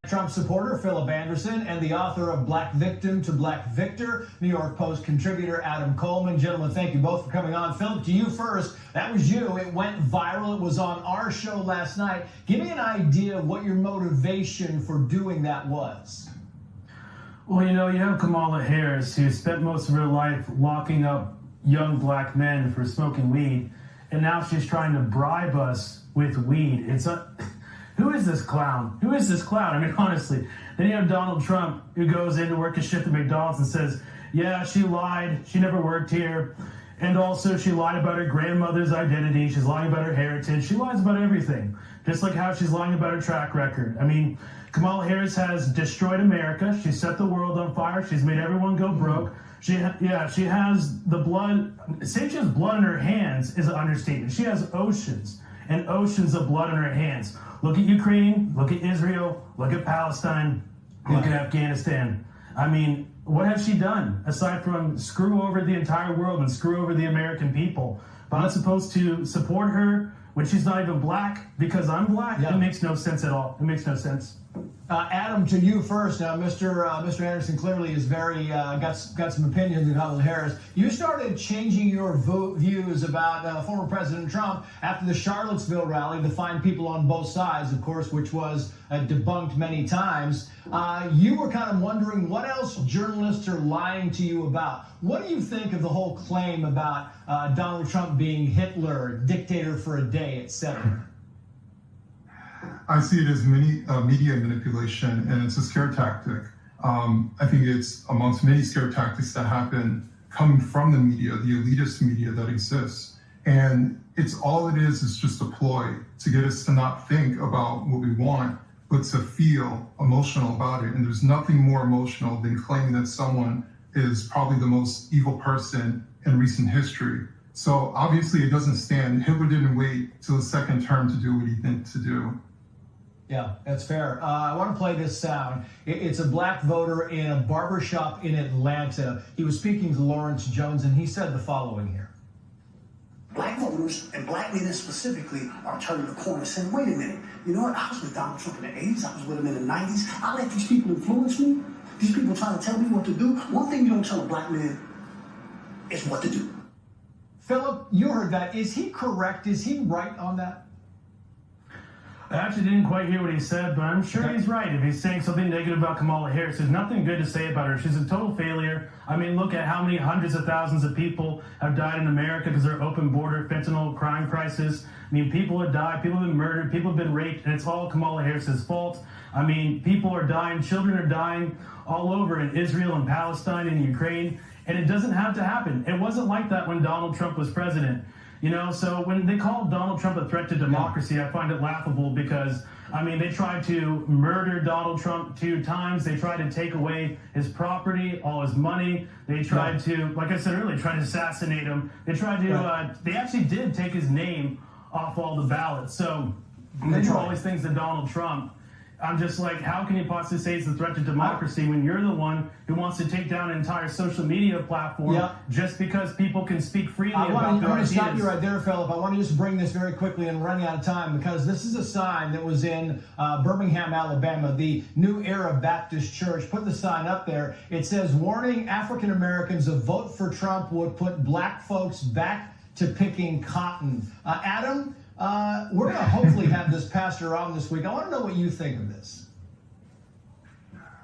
Trump supporter Philip Anderson and the author of Black Victim to Black Victor, New York Post contributor Adam Coleman. Gentlemen, thank you both for coming on. Philip, to you first. That was you. It went viral. It was on our show last night. Give me an idea of what your motivation for doing that was. Well, you know, you have Kamala Harris, who spent most of her life locking up young black men for smoking weed, and now she's trying to bribe us with weed. Who is this clown? Who is this clown? I mean, honestly. Then you have Donald Trump, who goes in to work his shift at McDonald's and says, yeah, she lied. She never worked here. And also, she lied about her grandmother's identity. She's lying about her heritage. She lies about everything, just like how she's lying about her track record. I mean, Kamala Harris has destroyed America. She set the world on fire. She's made everyone go broke. She has the blood. Saying she has blood in her hands is an understatement. She has oceans and oceans of blood in her hands. Look at Ukraine, look at Israel, look at Palestine, look at Afghanistan. I mean, what has she done aside from screw over the entire world and screw over the American people? But I'm supposed to support her when she's not even black because I'm black? Yeah. It makes no sense at all. It makes no sense. Adam, to you first. Now, Mr. Anderson clearly is very got some opinions on Kamala Harris. You started changing your views about former President Trump after the Charlottesville rally to find people on both sides, of course, which was debunked many times. You were kind of wondering what else journalists are lying to you about. What do you think of the whole claim about Donald Trump being Hitler, dictator for a day, etc.? I see it as media manipulation, and it's a scare tactic. I think it's amongst many scare tactics that happen coming from the media, the elitist media that exists. And it's all it is just a ploy to get us to not think about what we want, but to feel emotional about it. And there's nothing more emotional than claiming that someone is probably the most evil person in recent history. So obviously it doesn't stand. Hitler didn't wait till his second term to do what he meant to do. Yeah, that's fair. I want to play this sound. It's a black voter in a barbershop in Atlanta. He was speaking to Lawrence Jones, and he said the following here. Black voters, and black leaders specifically, are turning the corner saying, wait a minute, you know what? I was with Donald Trump in the 80s. I was with him in the 90s. I let these people influence me. These people trying to tell me what to do. One thing you don't tell a black man is what to do. Philip, you heard that. Is he correct? Is he right on that? I actually didn't quite hear what he said, but I'm sure he's right. If he's saying something negative about Kamala Harris, there's nothing good to say about her. She's a total failure. I mean, look at how many hundreds of thousands of people have died in America because of our open border fentanyl crime crisis. I mean, people have died, people have been murdered, people have been raped, and it's all Kamala Harris's fault. I mean, people are dying, children are dying all over in Israel and Palestine and Ukraine, and it doesn't have to happen. It wasn't like that when Donald Trump was president. You know, so when they call Donald Trump a threat to democracy, I find it laughable because, I mean, they tried to murder Donald Trump 2 times. They tried to take away his property, all his money. They tried to, like I said earlier, try to assassinate him. They tried to, they actually did take his name off all the ballots. So they do all these things to Donald Trump. I'm just like, how can you possibly say it's a threat to democracy when you're the one who wants to take down an entire social media platform just because people can speak freely about their ideas? I want to stop you right there, Philip. I want to just bring this very quickly and running out of time because this is a sign that was in Birmingham, Alabama. The New Era Baptist Church put the sign up there. It says, warning African Americans, a vote for Trump would put black folks back to picking cotton. Adam? We're going to hopefully have this pastor on this week. I want to know what you think of this.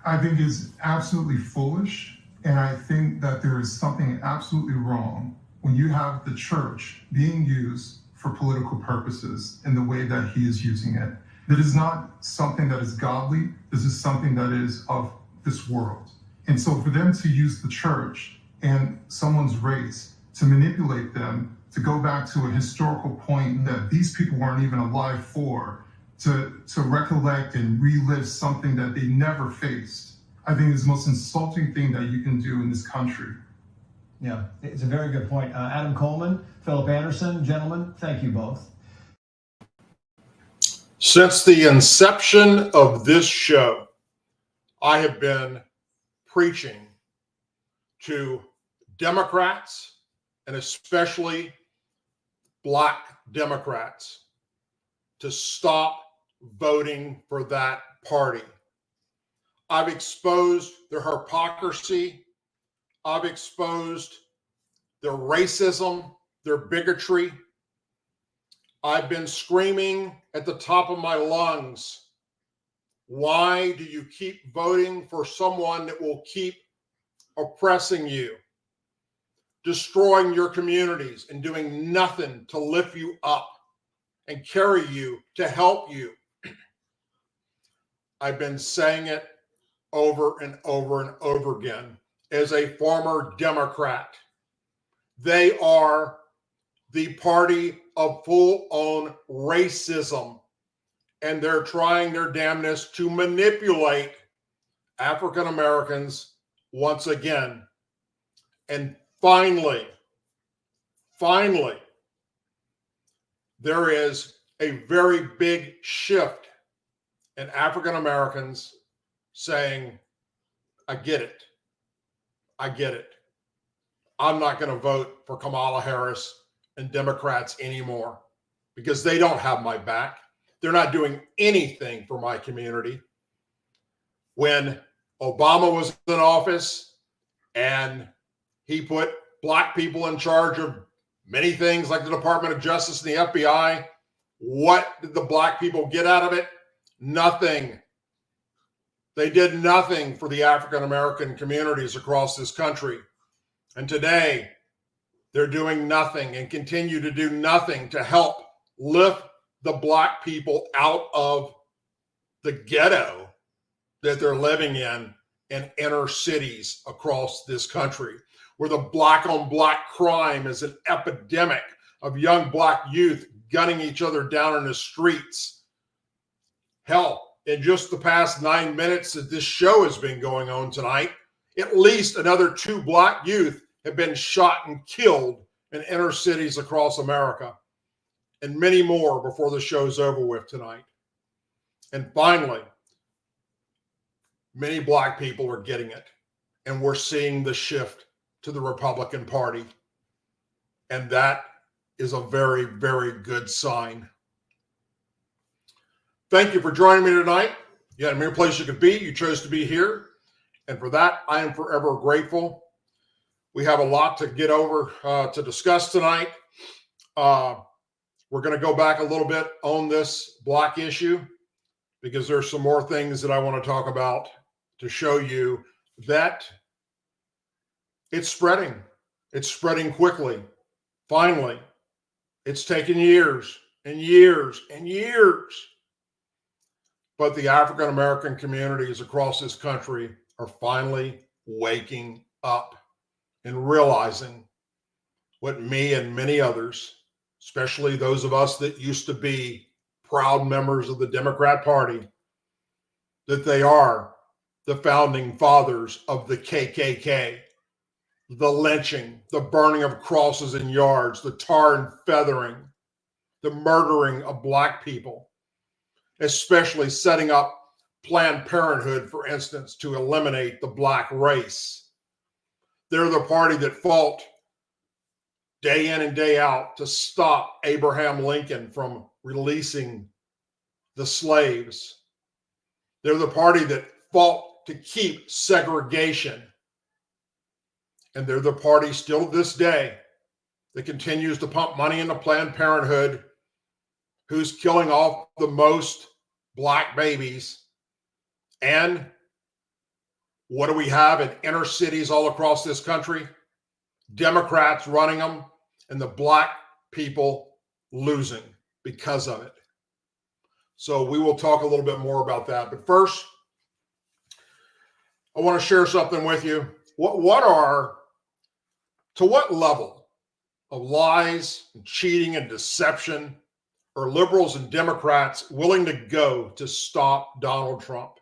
I think it's absolutely foolish, and I think that there is something absolutely wrong when you have the church being used for political purposes in the way that he is using it. That is not something that is godly. This is something that is of this world. And so for them to use the church and someone's race to manipulate them, to go back to a historical point that these people weren't even alive for, to recollect and relive something that they never faced, I think is the most insulting thing that you can do in this country. Yeah, it's a very good point. Adam Coleman, Philip Anderson, gentlemen, thank you both. Since the inception of this show, I have been preaching to Democrats and especially Black Democrats to stop voting for that party. I've exposed their hypocrisy. I've exposed their racism, their bigotry. I've been screaming at the top of my lungs, why do you keep voting for someone that will keep oppressing you, destroying your communities, and doing nothing to lift you up and carry you to help you? I've been saying it over and over and over again. As a former Democrat, they are the party of full-on racism, and they're trying their damnedest to manipulate African Americans once again. And finally, there is a very big shift in African Americans saying, I get it. I get it. I'm not going to vote for Kamala Harris and Democrats anymore because they don't have my back. They're not doing anything for my community. When Obama was in office and he put black people in charge of many things like the Department of Justice and the FBI, what did the black people get out of it? Nothing. They did nothing for the African American communities across this country. And today, they're doing nothing and continue to do nothing to help lift the black people out of the ghetto that they're living in inner cities across this country, where the black on black crime is an epidemic of young black youth gunning each other down in the streets. Hell, in just the past 9 minutes that this show has been going on tonight, at least another 2 black youth have been shot and killed in inner cities across America, and many more before the show's over with tonight. And finally, many black people are getting it, and we're seeing the shift to the Republican Party. And that is a very, very good sign. Thank you for joining me tonight. You had a mere place you could be. You chose to be here. And for that, I am forever grateful. We have a lot to get over to discuss tonight. We're going to go back a little bit on this black issue because there's some more things that I want to talk about to show you that it's spreading. It's spreading quickly. Finally, it's taken years and years and years. But the African American communities across this country are finally waking up and realizing what me and many others, especially those of us that used to be proud members of the Democrat Party, that they are the founding fathers of the KKK, the lynching, the burning of crosses in yards, the tar and feathering, the murdering of black people, especially setting up Planned Parenthood, for instance, to eliminate the black race. They're the party that fought day in and day out to stop Abraham Lincoln from releasing the slaves. They're the party that fought to keep segregation. And they're the party still to this day that continues to pump money into Planned Parenthood, who's killing off the most black babies. And what do we have in inner cities all across this country? Democrats running them and the black people losing because of it. So we will talk a little bit more about that. But first, I want to share something with you. To what level of lies and cheating and deception are liberals and Democrats willing to go to stop Donald Trump?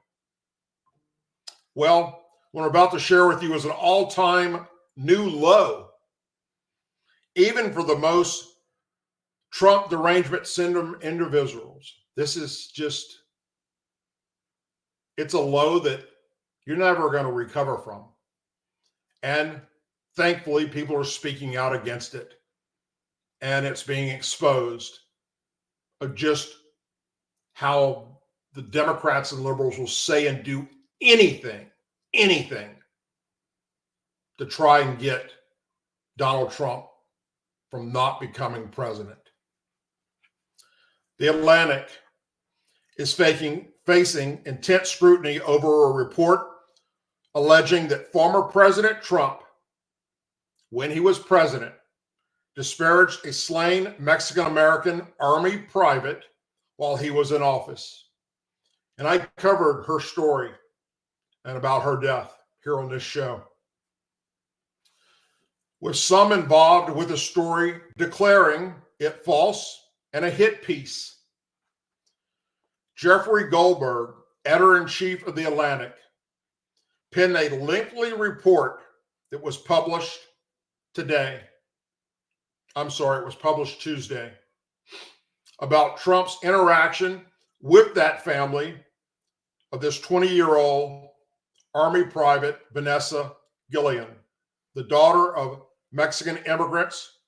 Well, what I'm about to share with you is an all-time new low. Even for the most Trump derangement syndrome individuals, this is just, it's a low that you're never going to recover from. And thankfully, people are speaking out against it. And it's being exposed of just how the Democrats and liberals will say and do anything to try and get Donald Trump from not becoming president. The Atlantic is facing intense scrutiny over a report alleging that former President Trump, when he was president, disparaged a slain Mexican-American Army private while he was in office. And I covered her story and about her death here on this show, with some involved with the story declaring it false and a hit piece. Jeffrey Goldberg, editor-in-chief of The Atlantic, penned a lengthy report that was published today. I'm sorry, it was published Tuesday, about Trump's interaction with that family of this 20-year-old Army private, Vanessa Gillian, the daughter of Mexican immigrants.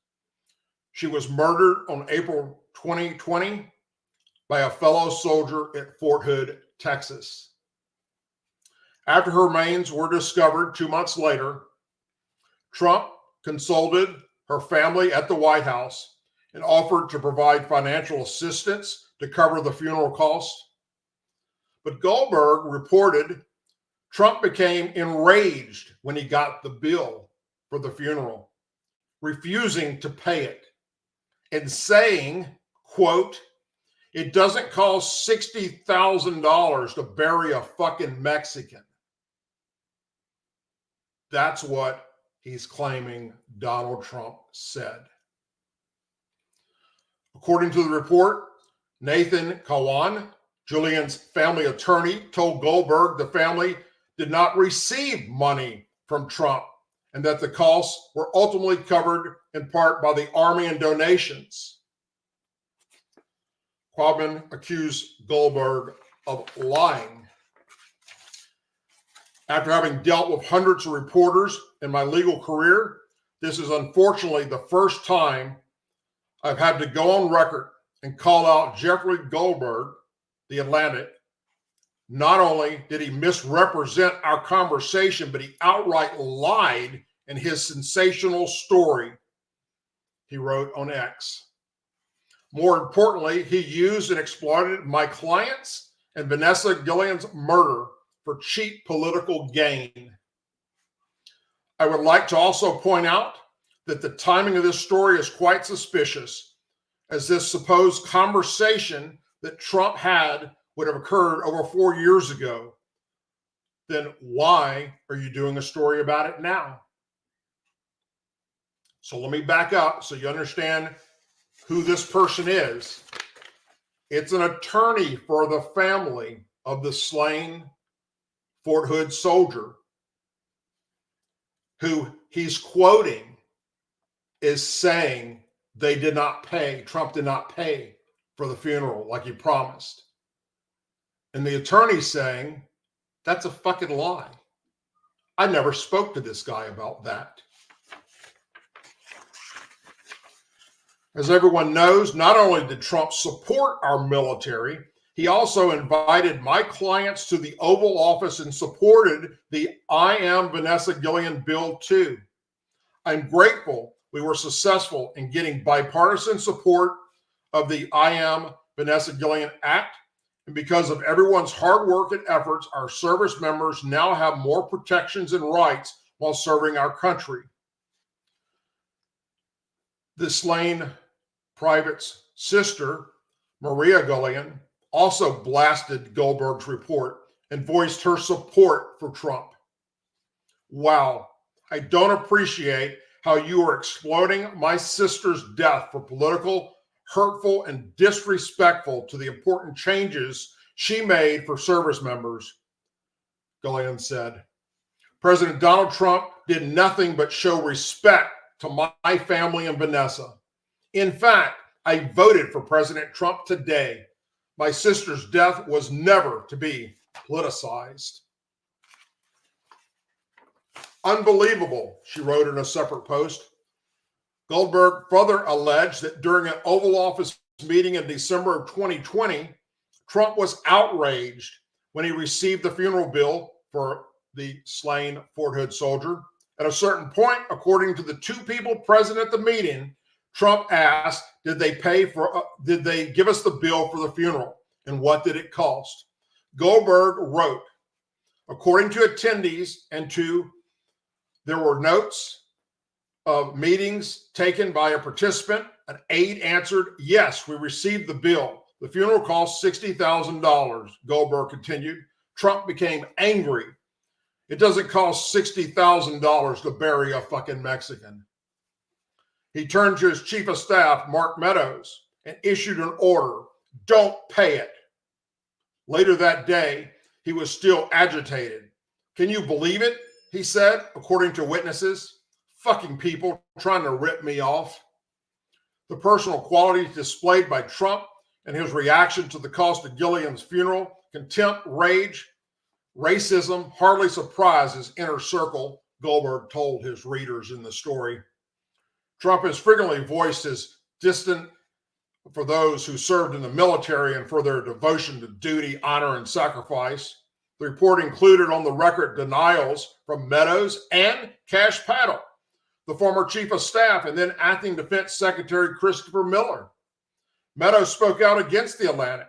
She was murdered on April 2020 by a fellow soldier at Fort Hood, Texas. After her remains were discovered 2 months later, Trump consulted her family at the White House and offered to provide financial assistance to cover the funeral costs. But Goldberg reported Trump became enraged when he got the bill for the funeral, refusing to pay it and saying, quote, "It doesn't cost $60,000 to bury a fucking Mexican." That's what he's claiming Donald Trump said. According to the report, Nathan Kawan, Julian's family attorney, told Goldberg the family did not receive money from Trump and that the costs were ultimately covered in part by the Army and donations. Quammen accused Goldberg of lying. After having dealt with hundreds of reporters in my legal career, this is unfortunately the first time I've had to go on record and call out Jeffrey Goldberg, The Atlantic. Not only did he misrepresent our conversation, but he outright lied in his sensational story he wrote on X. More importantly, he used and exploited my clients and Vanessa Gillian's murder for cheap political gain. I would like to also point out that the timing of this story is quite suspicious, as this supposed conversation that Trump had would have occurred over 4 years ago. Then why are you doing a story about it now? So let me back up so you understand who this person is. It's an attorney for the family of the slain Fort Hood soldier, who he's quoting is saying they did not pay, Trump did not pay for the funeral like he promised. And the attorney's saying, that's a fucking lie. I never spoke to this guy about that. As everyone knows, not only did Trump support our military, he also invited my clients to the Oval Office and supported the I Am Vanessa Gillian bill too. I'm grateful we were successful in getting bipartisan support of the I Am Vanessa Gillian Act. And because of everyone's hard work and efforts, our service members now have more protections and rights while serving our country. The slain private's sister, Maria Gillian, also blasted Goldberg's report and voiced her support for Trump. Wow, I don't appreciate how you are exploiting my sister's death for political, hurtful, and disrespectful to the important changes she made for service members, Gillian said. President Donald Trump did nothing but show respect to my family and Vanessa. In fact, I voted for President Trump today. My sister's death was never to be politicized. Unbelievable, she wrote in a separate post. Goldberg further alleged that during an Oval Office meeting in December of 2020, Trump was outraged when he received the funeral bill for the slain Fort Hood soldier. At a certain point, according to the two people present at the meeting, Trump asked, did they give us the bill for the funeral? And what did it cost? Goldberg wrote, according to attendees there were notes of meetings taken by a participant. An aide answered, yes, we received the bill. The funeral cost $60,000, Goldberg continued. Trump became angry. It doesn't cost $60,000 to bury a fucking Mexican. He turned to his chief of staff, Mark Meadows, and issued an order. Don't pay it. Later that day, he was still agitated. Can you believe it? He said, according to witnesses. Fucking people trying to rip me off. The personal qualities displayed by Trump and his reaction to the cost of Gillian's funeral, contempt, rage, racism, hardly surprised his inner circle, Goldberg told his readers in the story. Trump has frequently voiced his disdain for those who served in the military and for their devotion to duty, honor, and sacrifice. The report included on the record denials from Meadows and Cash Paddle, the former chief of staff and then acting defense secretary Christopher Miller. Meadows spoke out against the Atlantic.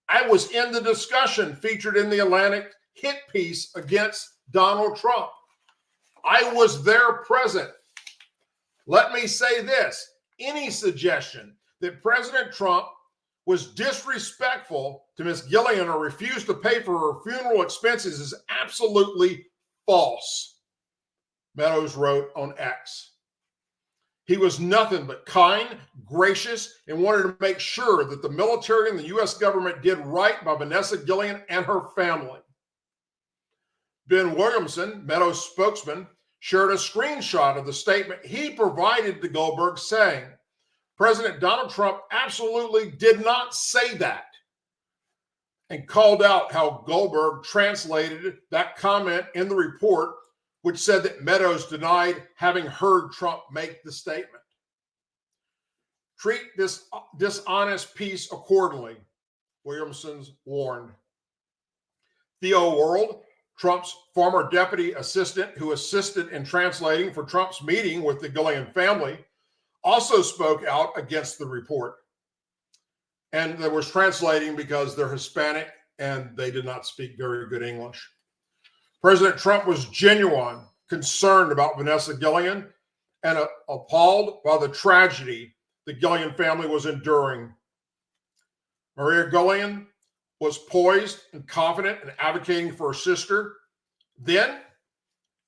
I was in the discussion featured in the Atlantic hit piece against Donald Trump. I was there present. Let me say this. Any suggestion that President Trump was disrespectful to Miss Gillian or refused to pay for her funeral expenses is absolutely false, Meadows wrote on X. He was nothing but kind, gracious, and wanted to make sure that the military and the U.S. government did right by Vanessa Gillian and her family. Ben Williamson, Meadows' spokesman, shared a screenshot of the statement he provided to Goldberg saying, President Donald Trump absolutely did not say that, and called out how Goldberg translated that comment in the report, which said that Meadows denied having heard Trump make the statement. Treat this dishonest piece accordingly, Williamson's warned. Theo World, Trump's former deputy assistant who assisted in translating for Trump's meeting with the Gillian family, also spoke out against the report. And they was translating because they're Hispanic and they did not speak very good English. President Trump was genuine, concerned about Vanessa Gillian and appalled by the tragedy the Gillian family was enduring. Maria Gillian was poised and confident in advocating for her sister then,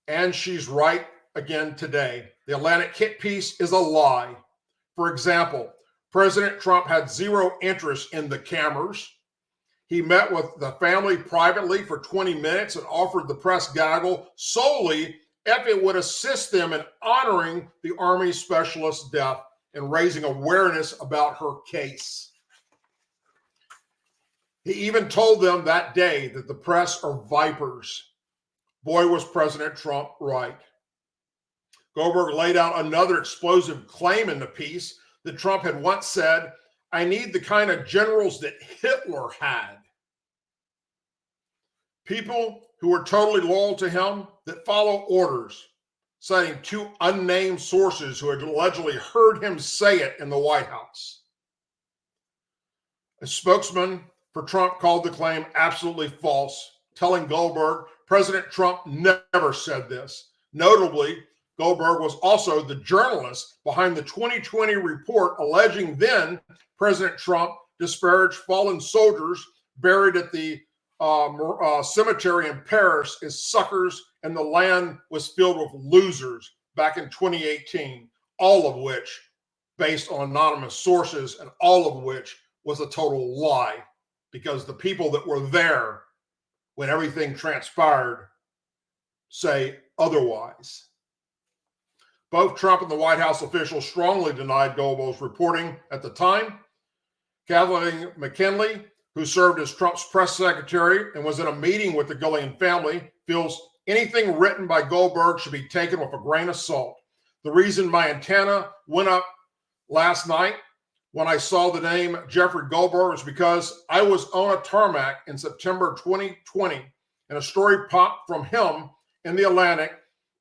and she's right again today. The Atlantic hit piece is a lie. For example, President Trump had zero interest in the cameras. He met with the family privately for 20 minutes and offered the press gaggle solely if it would assist them in honoring the Army specialist's death and raising awareness about her case. He even told them that day that the press are vipers. Boy, was President Trump right. Goldberg laid out another explosive claim in the piece that Trump had once said, I need the kind of generals that Hitler had. People who are totally loyal to him, that follow orders, citing two unnamed sources who had allegedly heard him say it in the White House. A spokesman for Trump called the claim absolutely false, telling Goldberg President Trump never said this. Notably, Goldberg was also the journalist behind the 2020 report alleging then President Trump disparaged fallen soldiers buried at the cemetery in Paris as suckers and the land was filled with losers back in 2018, all of which based on anonymous sources and all of which was a total lie because the people that were there when everything transpired say otherwise. Both Trump and the White House officials strongly denied Goldberg's reporting at the time. Kathleen McKinley, who served as Trump's press secretary and was in a meeting with the Gillian family, feels anything written by Goldberg should be taken with a grain of salt. The reason my antenna went up last night when I saw the name Jeffrey Goldberg was because I was on a tarmac in September 2020 and a story popped from him in the Atlantic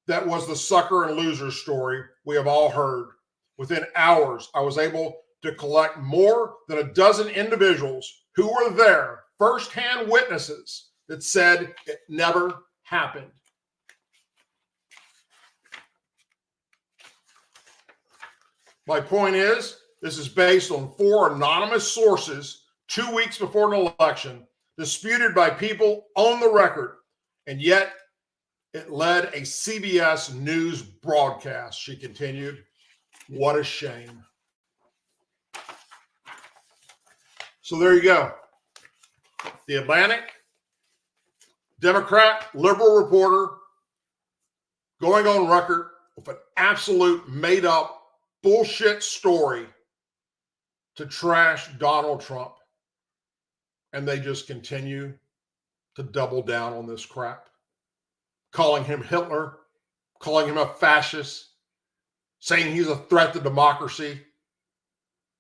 that was the sucker and loser story we have all heard. Within hours, I was able to collect more than a dozen individuals who were there, firsthand witnesses that said it never happened. My point is, this is based on 4 anonymous sources 2 weeks before an election, disputed by people on the record, and yet it led a CBS News broadcast, she continued. What a shame. So there you go. The Atlantic, Democrat, liberal reporter, going on record with an absolute made-up bullshit story to trash Donald Trump. And they just continue to double down on this crap, calling him Hitler, calling him a fascist, saying he's a threat to democracy.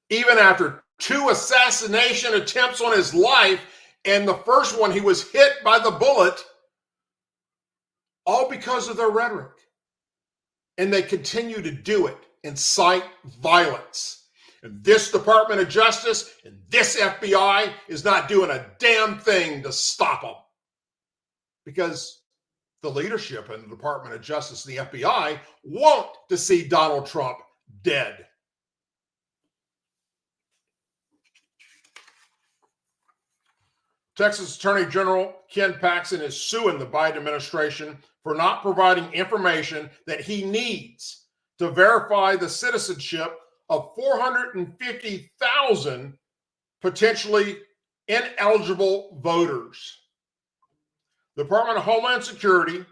Even after 2 assassination attempts on his life, and the first one he was hit by the bullet, all because of their rhetoric. And they continue to do it, incite violence. And this Department of Justice and this FBI is not doing a damn thing to stop them. Because the leadership in the Department of Justice and the FBI want to see Donald Trump dead. Texas Attorney General Ken Paxton is suing the Biden administration for not providing information that he needs to verify the citizenship of 450,000 potentially ineligible voters. The Department of Homeland Security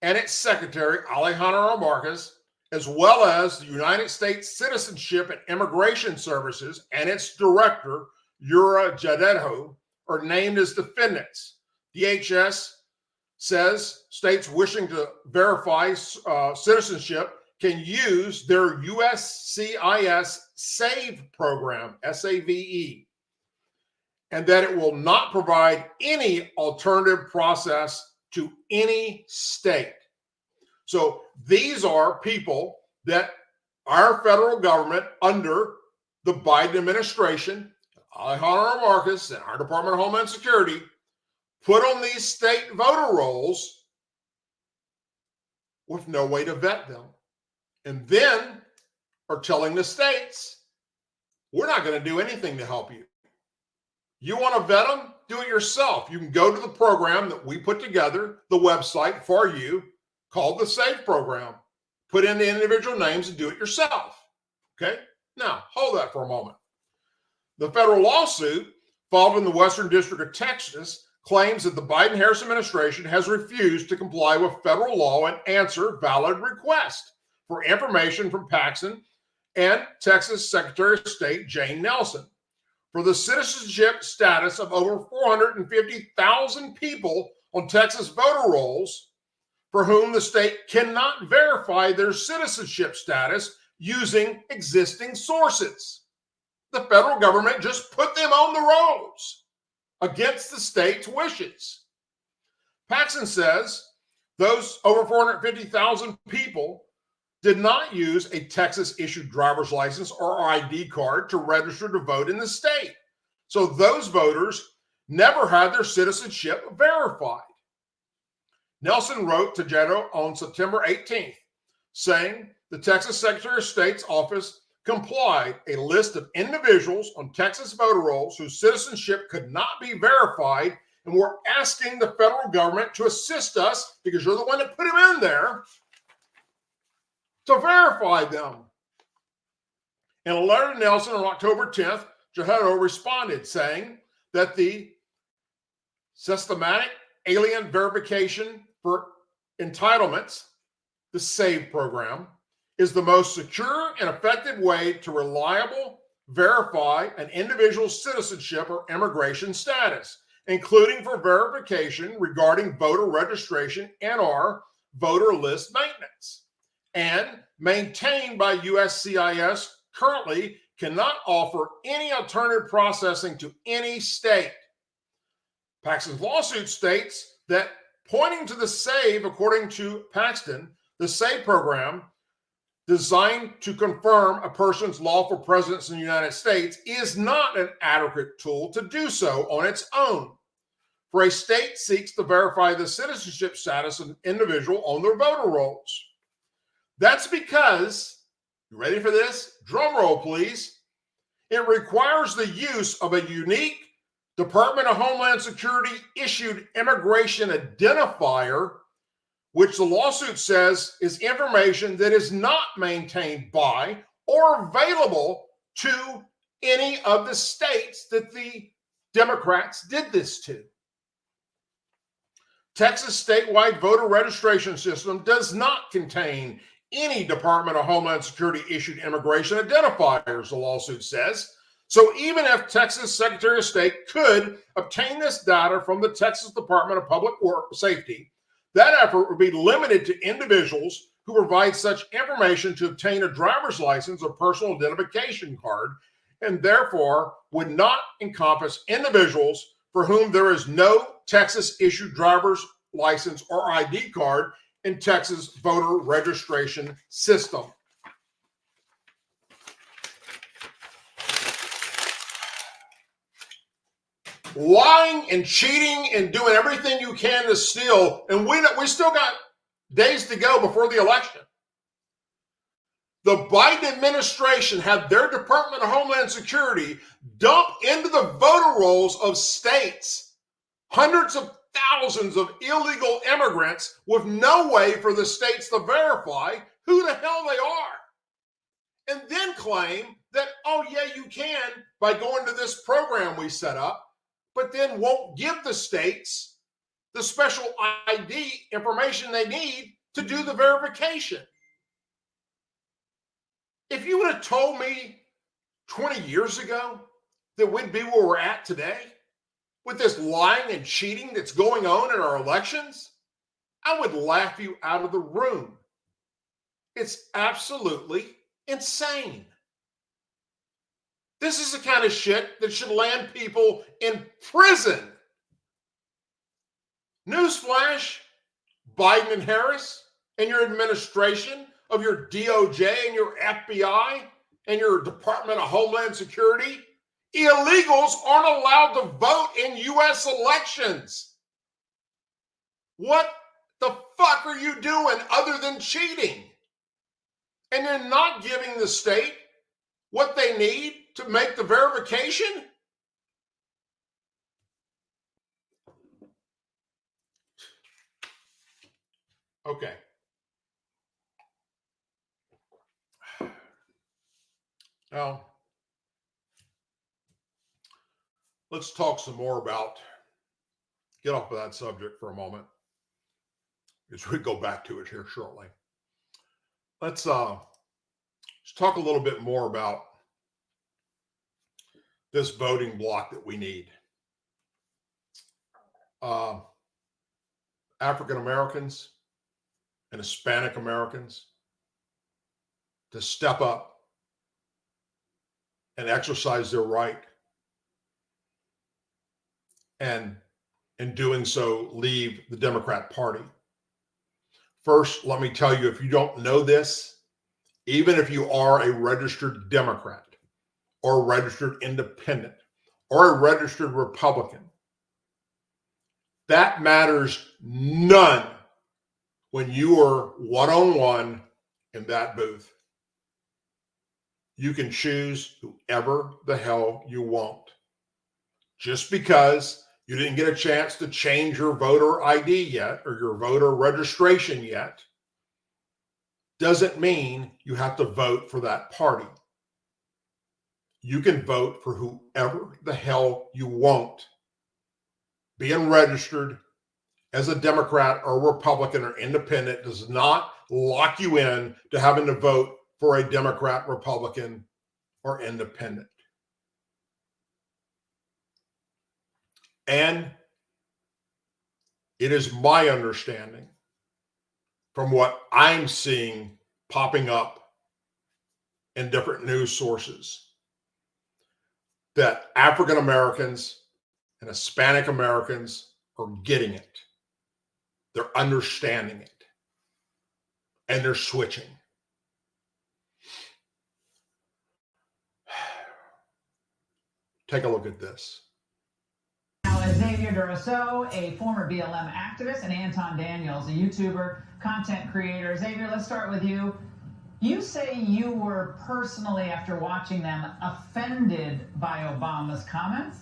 and its Secretary, Alejandro Mayorkas, as well as the United States Citizenship and Immigration Services and its director, Yura Jadejo, are named as defendants. DHS says states wishing to verify citizenship can use their USCIS SAVE program, SAVE, and that it will not provide any alternative process to any state. So these are people that our federal government under the Biden administration, Alejandro Mayorkas and our Department of Homeland Security, put on these state voter rolls with no way to vet them. And then are telling the states, we're not going to do anything to help you. You want to vet them? Do it yourself. You can go to the program that we put together, the website for you, called the SAVE program. Put in the individual names and do it yourself. Okay? Now, hold that for a moment. The federal lawsuit filed in the Western District of Texas claims that the Biden-Harris administration has refused to comply with federal law and answer valid requests for information from Paxton and Texas Secretary of State Jane Nelson for the citizenship status of over 450,000 people on Texas voter rolls for whom the state cannot verify their citizenship status using existing sources. The federal government just put them on the rolls against the state's wishes. Paxton says those over 450,000 people did not use a Texas-issued driver's license or ID card to register to vote in the state. So those voters never had their citizenship verified. Nelson wrote to Jetto on September 18th, saying the Texas Secretary of State's office complied a list of individuals on Texas voter rolls whose citizenship could not be verified, and we're asking the federal government to assist us, because you're the one that put him in there, to verify them. In a letter to Nelson on October 10th, Jadejo responded saying that the systematic alien verification for entitlements, the SAVE program, is the most secure and effective way to reliably verify an individual's citizenship or immigration status, including for verification regarding voter registration and/or voter list maintenance, and maintained by USCIS currently cannot offer any alternative processing to any state. Paxton's lawsuit states that pointing to the SAVE, according to Paxton, the SAVE program designed to confirm a person's lawful presence in the United States is not an adequate tool to do so on its own. For a state seeks to verify the citizenship status of an individual on their voter rolls. That's because, you ready for this? Drum roll, please. It requires the use of a unique Department of Homeland Security issued immigration identifier, which the lawsuit says is information that is not maintained by or available to any of the states that the Democrats did this to. Texas statewide voter registration system does not contain any Department of Homeland Security issued immigration identifiers, the lawsuit says. So even if Texas Secretary of State could obtain this data from the Texas Department of Public Safety, that effort would be limited to individuals who provide such information to obtain a driver's license or personal identification card, and therefore would not encompass individuals for whom there is no Texas-issued driver's license or ID card in Texas voter registration system. Lying and cheating and doing everything you can to steal, and we still got days to go before the election. The Biden administration had their Department of Homeland Security dump into the voter rolls of states hundreds of thousands of illegal immigrants with no way for the states to verify who the hell they are. And then claim that, oh yeah, you can by going to this program we set up, but then won't give the states the special ID information they need to do the verification. If you would have told me 20 years ago that we'd be where we're at today, with this lying and cheating that's going on in our elections, I would laugh you out of the room. It's absolutely insane. This is the kind of shit that should land people in prison. Newsflash, Biden and Harris and your administration of your DOJ and your FBI and your Department of Homeland Security, illegals aren't allowed to vote in U.S. elections. What the fuck are you doing other than cheating? And you're not giving the state what they need to make the verification? Okay. Now, let's talk some more about, get off of that subject for a moment, as we go back to it here shortly. Let's talk a little bit more about this voting block that we need. African Americans and Hispanic Americans to step up and exercise their right, and in doing so, leave the Democrat Party. First, let me tell you, if you don't know this, even if you are a registered Democrat or a registered independent or a registered Republican, that matters none when you are one-on-one in that booth. You can choose whoever the hell you want. Just because you didn't get a chance to change your voter ID yet or your voter registration yet doesn't mean you have to vote for that party. You can vote for whoever the hell you want. Being registered as a Democrat or Republican or independent does not lock you in to having to vote for a Democrat, Republican, or independent. And it is my understanding from what I'm seeing popping up in different news sources that African Americans and Hispanic Americans are getting it. They're understanding it. And they're switching. Take a look at this. Now, Xavier Ducote, a former BLM activist, and Anton Daniels, a YouTuber, content creator. Xavier, let's start with you. You say you were personally, after watching them, offended by Obama's comments?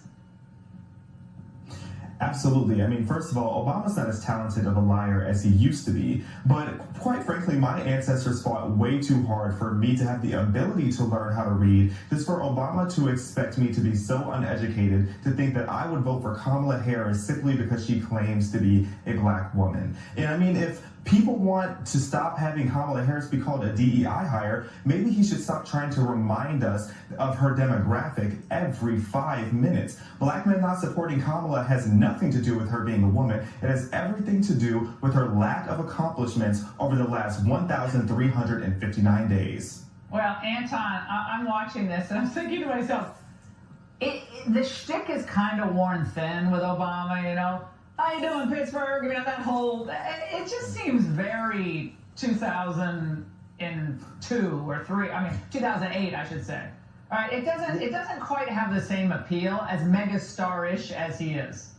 Absolutely. I mean, first of all, Obama's not as talented of a liar as he used to be, but quite frankly, my ancestors fought way too hard for me to have the ability to learn how to read, just for Obama to expect me to be so uneducated to think that I would vote for Kamala Harris simply because she claims to be a black woman. And I mean, if people want to stop having Kamala Harris be called a DEI hire, maybe he should stop trying to remind us of her demographic every 5 minutes. Black men not supporting Kamala has nothing to do with her being a woman. It has everything to do with her lack of accomplishments over the last 1,359 days. Well, Anton, I'm watching this and I'm thinking to myself, the shtick is kind of worn thin with Obama, you know? How you doing, Pittsburgh? You know, that whole, it just seems very 2002 or 3, I mean, 2008, I should say. All right, it doesn't quite have the same appeal, as megastar-ish as he is.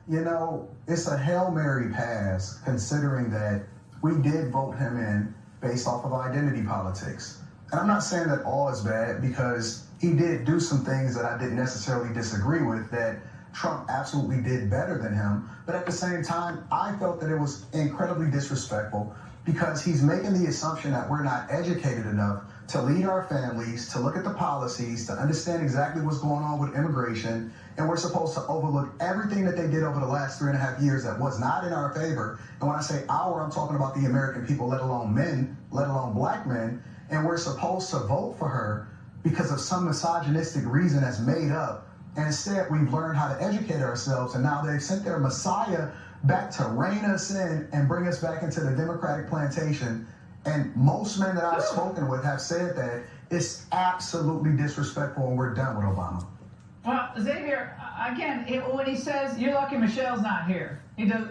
You know, it's a Hail Mary pass, considering that we did vote him in based off of identity politics. And I'm not saying that all is bad, because he did do some things that I didn't necessarily disagree with that Trump absolutely did better than him. But at the same time, I felt that it was incredibly disrespectful, because he's making the assumption that we're not educated enough to lead our families, to look at the policies, to understand exactly what's going on with immigration, and we're supposed to overlook everything that they did over the last 3.5 years that was not in our favor. And when I say our, I'm talking about the American people, let alone men, let alone black men, and we're supposed to vote for her because of some misogynistic reason that's made up. And instead, we've learned how to educate ourselves, and now they've sent their Messiah back to rein us in and bring us back into the Democratic plantation. And most men that I've spoken with have said that it's absolutely disrespectful, and we're done with Obama. Well, Xavier, again, when he says, "You're lucky Michelle's not here," he does.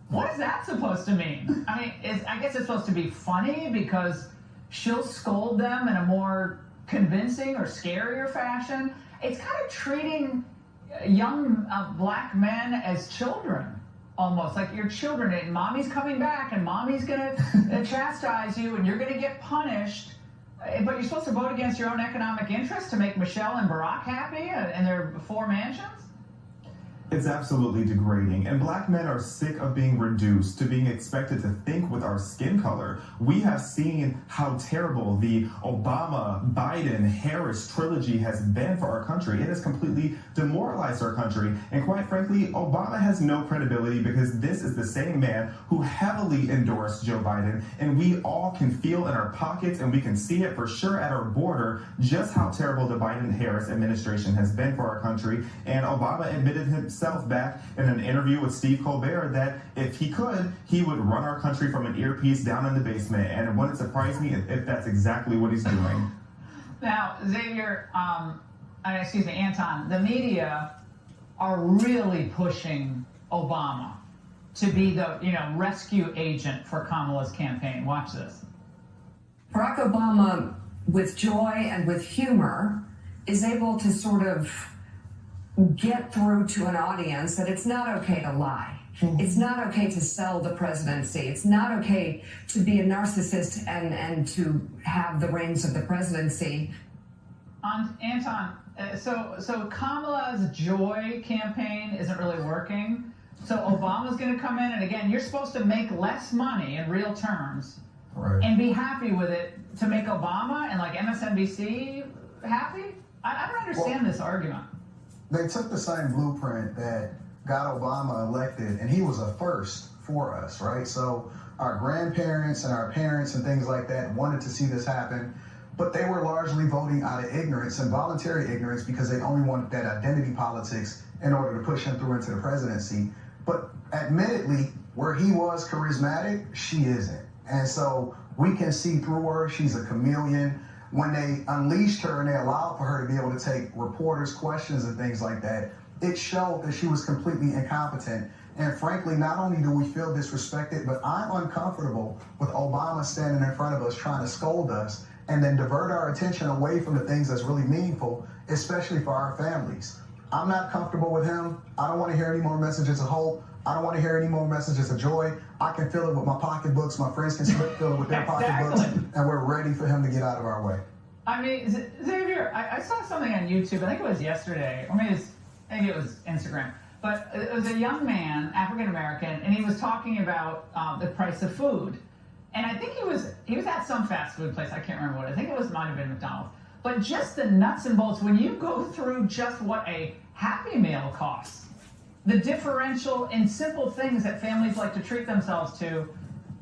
What is that supposed to mean? I mean, I guess it's supposed to be funny because she'll scold them in a more convincing or scarier fashion. It's kind of treating young black men as children, almost like you're children, and mommy's coming back and mommy's gonna chastise you and you're gonna get punished, but you're supposed to vote against your own economic interests to make Michelle and Barack happy in their 4 mansions? It's absolutely degrading, and black men are sick of being reduced to being expected to think with our skin color. We have seen how terrible the Obama, Biden, Harris trilogy has been for our country. It has completely demoralized our country, and quite frankly, Obama has no credibility, because this is the same man who heavily endorsed Joe Biden, and we all can feel in our pockets, and we can see it for sure at our border, just how terrible the Biden-Harris administration has been for our country. And Obama admitted himself back in an interview with Steve Colbert that if he could, he would run our country from an earpiece down in the basement. And it wouldn't surprise me if that's exactly what he's doing. Now, Xavier, Anton, the media are really pushing Obama to be the, rescue agent for Kamala's campaign. Watch this. Barack Obama, with joy and with humor, is able to sort of get through to an audience that it's not okay to lie. It's not okay to sell the presidency. It's not okay to be a narcissist and to have the reins of the presidency. Anton, so Kamala's joy campaign isn't really working. So Obama's going to come in, and again, you're supposed to make less money in real terms, right, and be happy with it to make Obama and like MSNBC happy? I don't understand this argument. They took the same blueprint that got Obama elected, and he was a first for us, right? So our grandparents and our parents and things like that wanted to see this happen, but they were largely voting out of ignorance and voluntary ignorance, because they only wanted that identity politics in order to push him through into the presidency. But admittedly, where he was charismatic, she isn't. And so we can see through her. She's a chameleon. When they unleashed her and they allowed for her to be able to take reporters' questions and things like that, it showed that she was completely incompetent. And frankly, not only do we feel disrespected, but I'm uncomfortable with Obama standing in front of us trying to scold us and then divert our attention away from the things that's really meaningful, especially for our families. I'm not comfortable with him. I don't want to hear any more messages of hope. I don't want to hear any more messages of joy. I can feel it with my pocketbooks. My friends can feel it with their pocketbooks. And we're ready for him to get out of our way. I mean, Xavier, I saw something on YouTube. I think it was yesterday, or maybe it was Instagram. But it was a young man, African American, and he was talking about the price of food. And I think he was at some fast food place. I can't remember what. I think it might have been McDonald's. But just the nuts and bolts, when you go through just what a Happy Meal costs, the differential in simple things that families like to treat themselves to,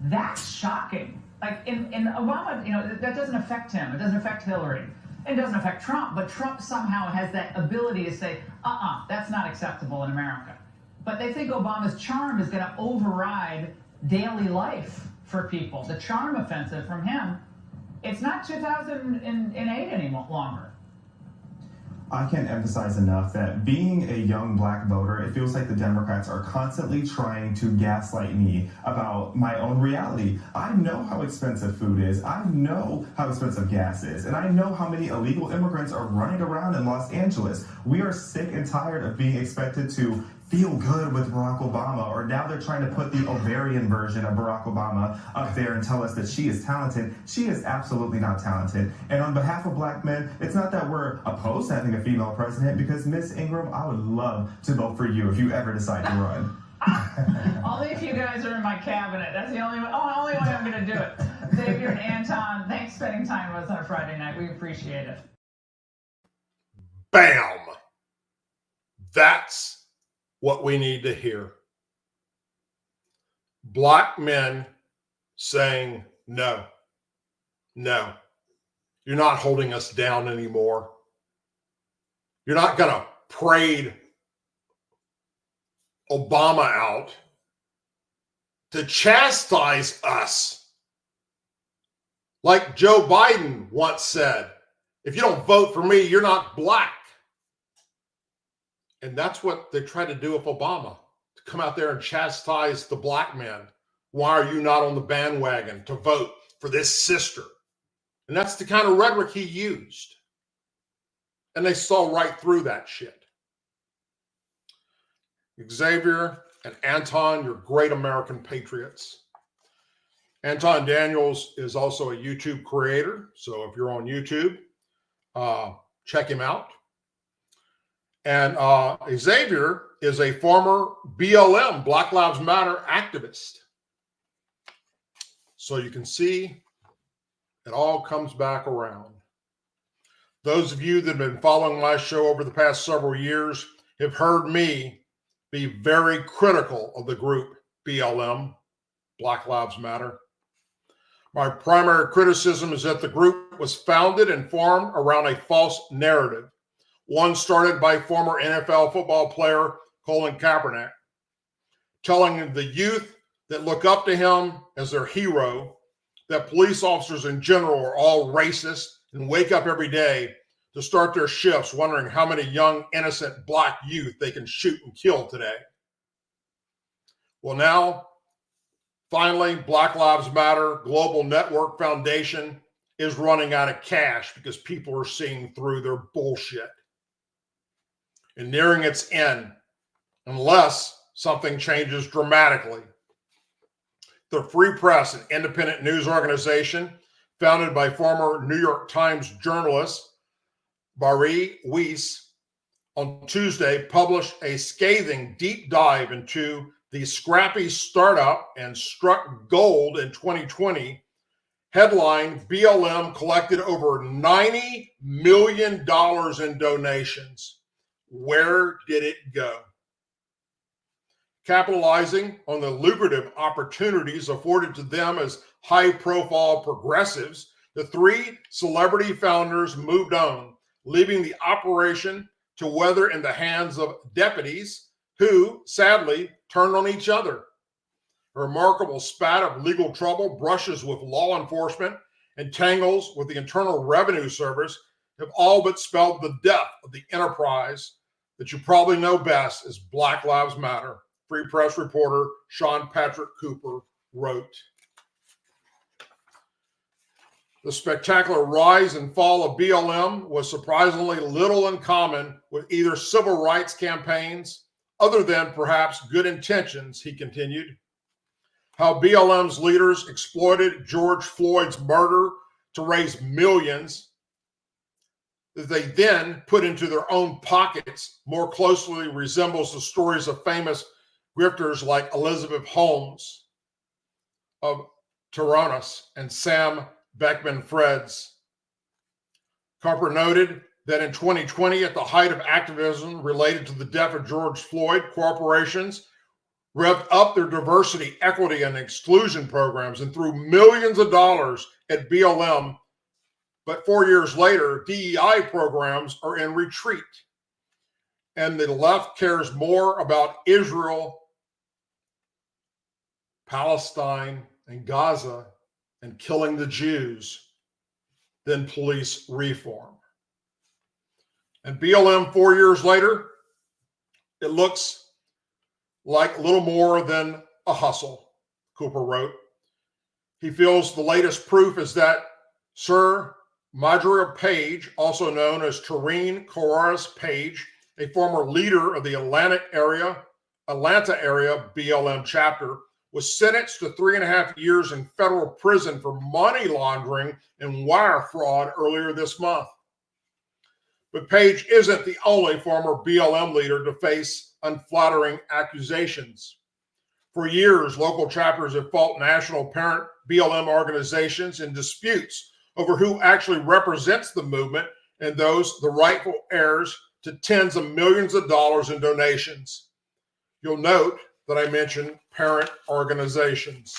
that's shocking. Like in Obama, that doesn't affect him. It doesn't affect Hillary. It doesn't affect Trump. But Trump somehow has that ability to say, that's not acceptable in America. But they think Obama's charm is going to override daily life for people. The charm offensive from him, it's not 2008 any longer. I can't emphasize enough that being a young black voter, it feels like the Democrats are constantly trying to gaslight me about my own reality. I know how expensive food is. I know how expensive gas is. And I know how many illegal immigrants are running around in Los Angeles. We are sick and tired of being expected to feel good with Barack Obama, or now they're trying to put the ovarian version of Barack Obama up there and tell us that she is talented. She is absolutely not talented. And on behalf of black men, it's not that we're opposed to having a female president, because Miss Ingram, I would love to vote for you if you ever decide to run. Only if you guys are in my cabinet. That's the only way I'm going to do it. Xavier and Anton, thanks for spending time with us on a Friday night. We appreciate it. Bam! That's what we need to hear. Black men saying, no, you're not holding us down anymore. You're not going to parade Obama out to chastise us. Like Joe Biden once said, if you don't vote for me, you're not black. And that's what they tried to do with Obama, to come out there and chastise the black man. Why are you not on the bandwagon to vote for this sister? And that's the kind of rhetoric he used. And they saw right through that shit. Xavier and Anton, you're great American patriots. Anton Daniels is also a YouTube creator. So if you're on YouTube, check him out. And Xavier is a former BLM, Black Lives Matter activist. So you can see it all comes back around. Those of you that have been following my show over the past several years have heard me be very critical of the group BLM, Black Lives Matter. My primary criticism is that the group was founded and formed around a false narrative. One started by former NFL football player Colin Kaepernick, telling the youth that look up to him as their hero that police officers in general are all racist and wake up every day to start their shifts wondering how many young, innocent black youth they can shoot and kill today. Well, now, finally, Black Lives Matter Global Network Foundation is running out of cash because people are seeing through their bullshit and nearing its end unless something changes dramatically. The Free Press, an independent news organization founded by former New York Times journalist Bari Weiss, on Tuesday published a scathing deep dive into the scrappy startup and struck gold in 2020. Headline: BLM collected over $90 million in donations. Where did it go? Capitalizing on the lucrative opportunities afforded to them as high-profile progressives, the three celebrity founders moved on, leaving the operation to wither in the hands of deputies who, sadly, turned on each other. A remarkable spat of legal trouble, brushes with law enforcement, and tangles with the Internal Revenue Service have all but spelled the death of the enterprise that you probably know best as Black Lives Matter. Free Press reporter Sean Patrick Cooper wrote. The spectacular rise and fall of BLM was surprisingly little in common with either civil rights campaigns, other than perhaps good intentions, he continued. How BLM's leaders exploited George Floyd's murder to raise millions that they then put into their own pockets more closely resembles the stories of famous grifters like Elizabeth Holmes of Tyrannus and Sam Beckman-Freds. Cooper noted that in 2020, at the height of activism related to the death of George Floyd, corporations revved up their diversity, equity, and exclusion programs and threw millions of dollars at BLM. But 4 years later, DEI programs are in retreat. And the left cares more about Israel, Palestine, and Gaza and killing the Jews than police reform. And BLM 4 years later, it looks like little more than a hustle, Cooper wrote. He feels the latest proof is that Sir Madhura Page, also known as Tareen Coraris Page, a former leader of the Atlanta area BLM chapter, was sentenced to 3.5 years in federal prison for money laundering and wire fraud earlier this month. But Page isn't the only former BLM leader to face unflattering accusations. For years, local chapters have fought national parent BLM organizations in disputes over who actually represents the movement and those the rightful heirs to tens of millions of dollars in donations. You'll note that I mentioned parent organizations.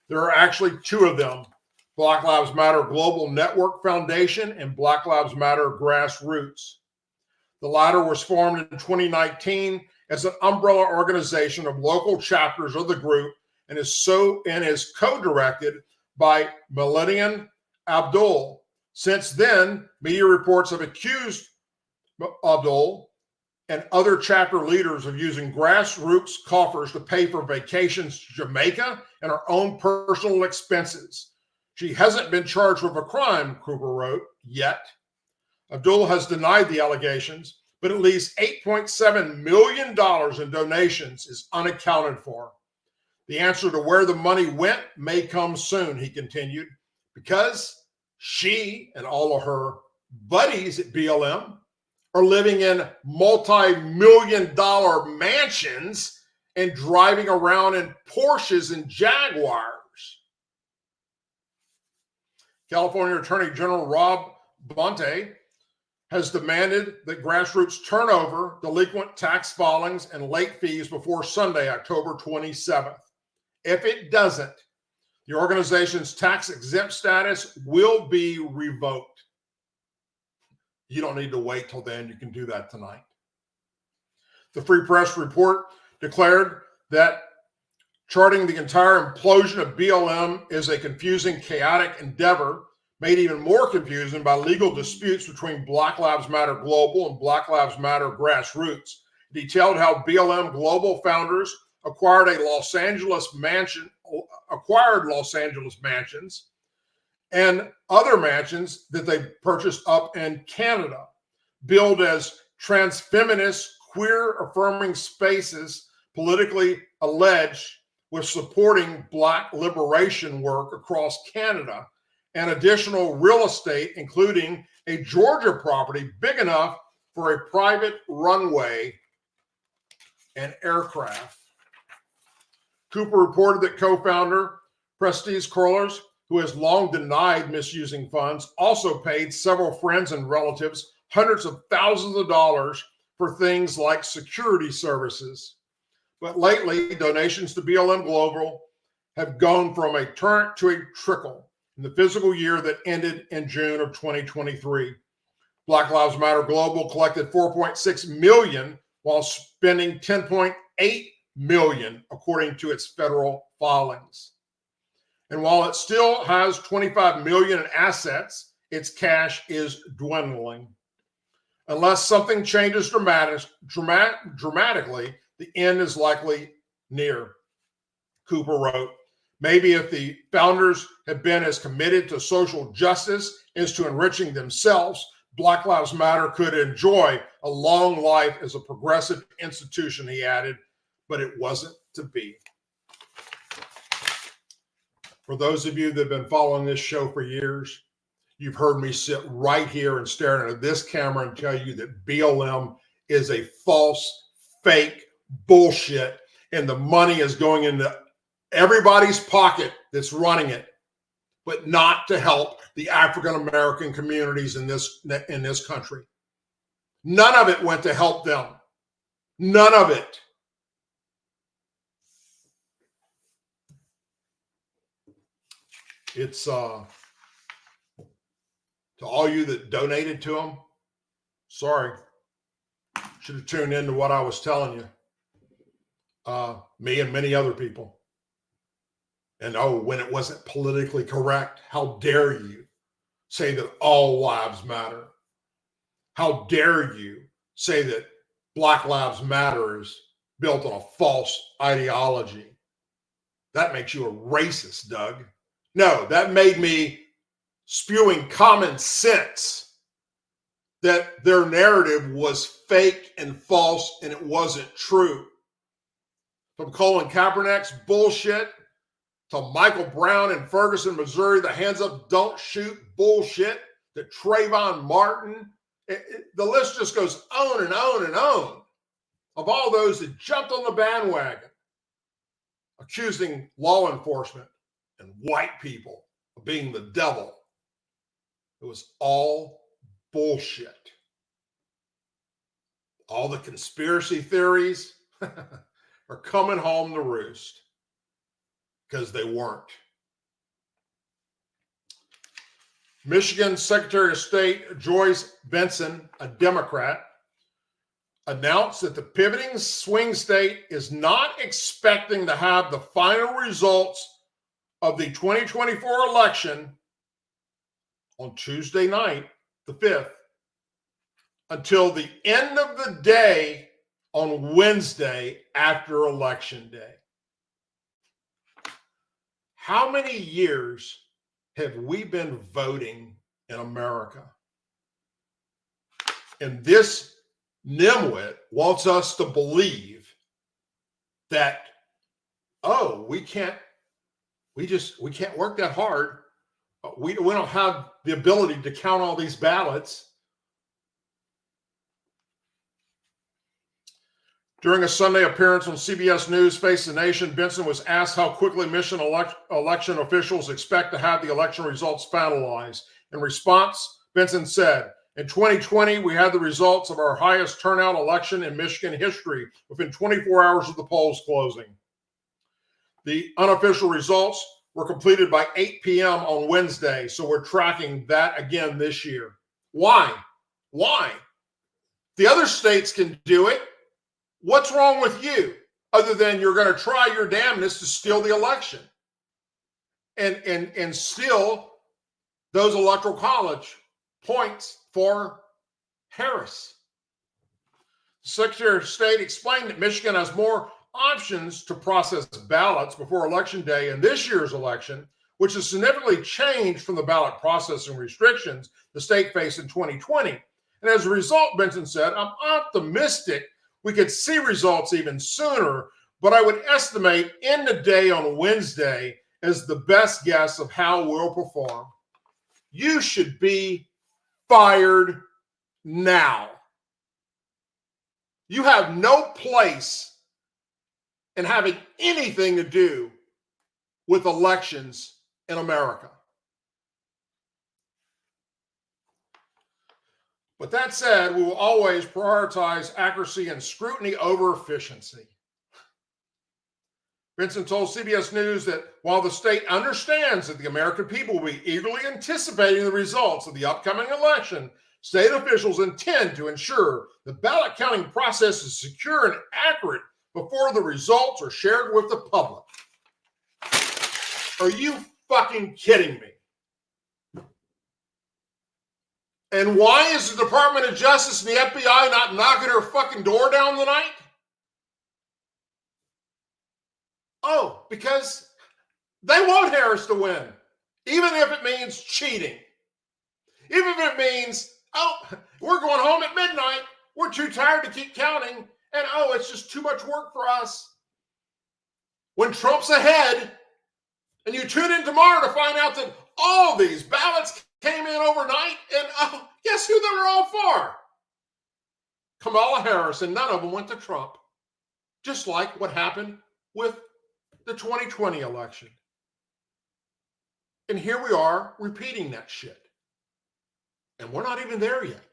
There are actually two of them, Black Lives Matter Global Network Foundation and Black Lives Matter Grassroots. The latter was formed in 2019 as an umbrella organization of local chapters of the group and is co-directed by Millennium Abdul. Since then, media reports have accused Abdul and other chapter leaders of using grassroots coffers to pay for vacations to Jamaica and her own personal expenses. She hasn't been charged with a crime, Cooper wrote, yet. Abdul has denied the allegations, but at least $8.7 million in donations is unaccounted for. The answer to where the money went may come soon, he continued, because she and all of her buddies at BLM are living in multi-million-dollar mansions and driving around in Porsches and Jaguars. California Attorney General Rob Bonte has demanded that grassroots turn over delinquent tax filings and late fees before Sunday, October 27th. If it doesn't, the organization's tax-exempt status will be revoked. You don't need to wait till then. You can do that tonight. The Free Press report declared that charting the entire implosion of BLM is a confusing, chaotic endeavor, made even more confusing by legal disputes between Black Lives Matter Global and Black Lives Matter Grassroots. It detailed how BLM Global founders acquired Los Angeles mansions and other mansions that they purchased up in Canada, billed as transfeminist, queer-affirming spaces, politically alleged with supporting Black liberation work across Canada, and additional real estate, including a Georgia property big enough for a private runway and aircraft. Cooper reported that co-founder Prestige Curlers, who has long denied misusing funds, also paid several friends and relatives hundreds of thousands of dollars for things like security services. But lately, donations to BLM Global have gone from a torrent to a trickle in the fiscal year that ended in June of 2023. Black Lives Matter Global collected $4.6 million while spending $10.8 million, according to its federal filings. And while it still has $25 million in assets, its cash is dwindling. Unless something changes dramatically, The end is likely near. Cooper wrote, maybe if the founders had been as committed to social justice as to enriching themselves, Black Lives Matter could enjoy a long life as a progressive institution, he added, but it wasn't to be. For those of you that have been following this show for years, you've heard me sit right here and stare into this camera and tell you that BLM is a false, fake bullshit, and the money is going into everybody's pocket that's running it, but not to help the African American communities in this country. None of it went to help them. None of it. It's to all you that donated to them, sorry. Should have tuned into what I was telling you. Me and many other people. And when it wasn't politically correct, how dare you say that all lives matter? How dare you say that Black Lives Matter is built on a false ideology? That makes you a racist, Doug. No, that made me spewing common sense that their narrative was fake and false and it wasn't true. From Colin Kaepernick's bullshit to Michael Brown in Ferguson, Missouri, the hands up, don't shoot bullshit, to Trayvon Martin. The list just goes on and on and on of all those that jumped on the bandwagon, accusing law enforcement and white people of being the devil. It was all bullshit. All the conspiracy theories are coming home to roost because they weren't. Michigan Secretary of State Joyce Benson, a Democrat, announced that the pivoting swing state is not expecting to have the final results of the 2024 election on Tuesday night, the 5th, until the end of the day on Wednesday after Election Day. How many years have we been voting in America? And this nimwit wants us to believe that, we can't work that hard. We don't have the ability to count all these ballots. During a Sunday appearance on CBS News Face the Nation, Benson was asked how quickly Michigan election officials expect to have the election results finalized. In response, Benson said, in 2020, we had the results of our highest turnout election in Michigan history within 24 hours of the polls closing. The unofficial results were completed by 8 p.m. on Wednesday, so we're tracking that again this year. Why? The other states can do it. What's wrong with you other than you're going to try your damnedest to steal the election and steal those electoral college points for Harris? The Secretary of State explained that Michigan has more options to process ballots before Election Day in this year's election, which has significantly changed from the ballot processing restrictions the state faced in 2020. And as a result, Benson said, I'm optimistic we could see results even sooner, but I would estimate end of day on Wednesday as the best guess of how we'll perform. You should be fired now. You have no place in having anything to do with elections in America. But that said, we will always prioritize accuracy and scrutiny over efficiency. Benson told CBS News that while the state understands that the American people will be eagerly anticipating the results of the upcoming election, state officials intend to ensure the ballot counting process is secure and accurate before the results are shared with the public. Are you fucking kidding me? And why is the Department of Justice and the FBI not knocking her fucking door down tonight? Oh, because they want Harris to win, even if it means cheating. Even if it means, oh, we're going home at midnight. We're too tired to keep counting. And, oh, it's just too much work for us. When Trump's ahead, and you tune in tomorrow to find out that all these ballots came in overnight, and oh, guess who they were all for? Kamala Harris, and none of them went to Trump. Just like what happened with the 2020 election. And here we are repeating that shit. And we're not even there yet.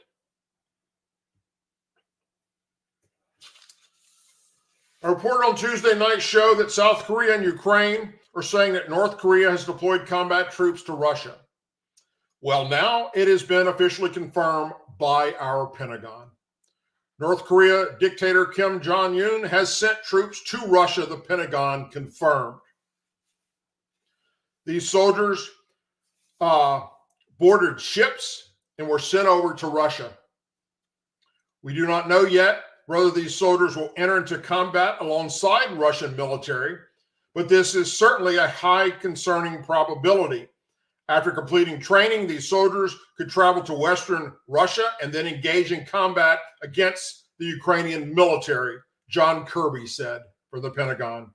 A report on Tuesday night showed that South Korea and Ukraine are saying that North Korea has deployed combat troops to Russia. Well, now it has been officially confirmed by our Pentagon. North Korea dictator Kim Jong-un has sent troops to Russia, the Pentagon confirmed. These soldiers boarded ships and were sent over to Russia. We do not know yet whether these soldiers will enter into combat alongside Russian military, but this is certainly a high concerning probability. After completing training, these soldiers could travel to Western Russia and then engage in combat against the Ukrainian military, John Kirby said from the Pentagon.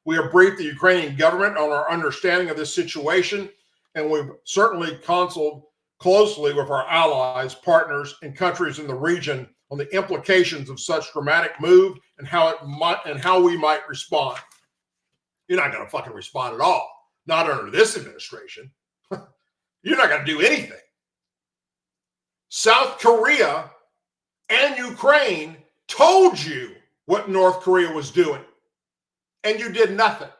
We have briefed the Ukrainian government on our understanding of this situation, and we've certainly consulted closely with our allies, partners, and countries in the region on the implications of such dramatic move and how we might respond. You're not going to fucking respond at all. Not under this administration. You're not going to do anything. South Korea and Ukraine told you what North Korea was doing, and you did nothing.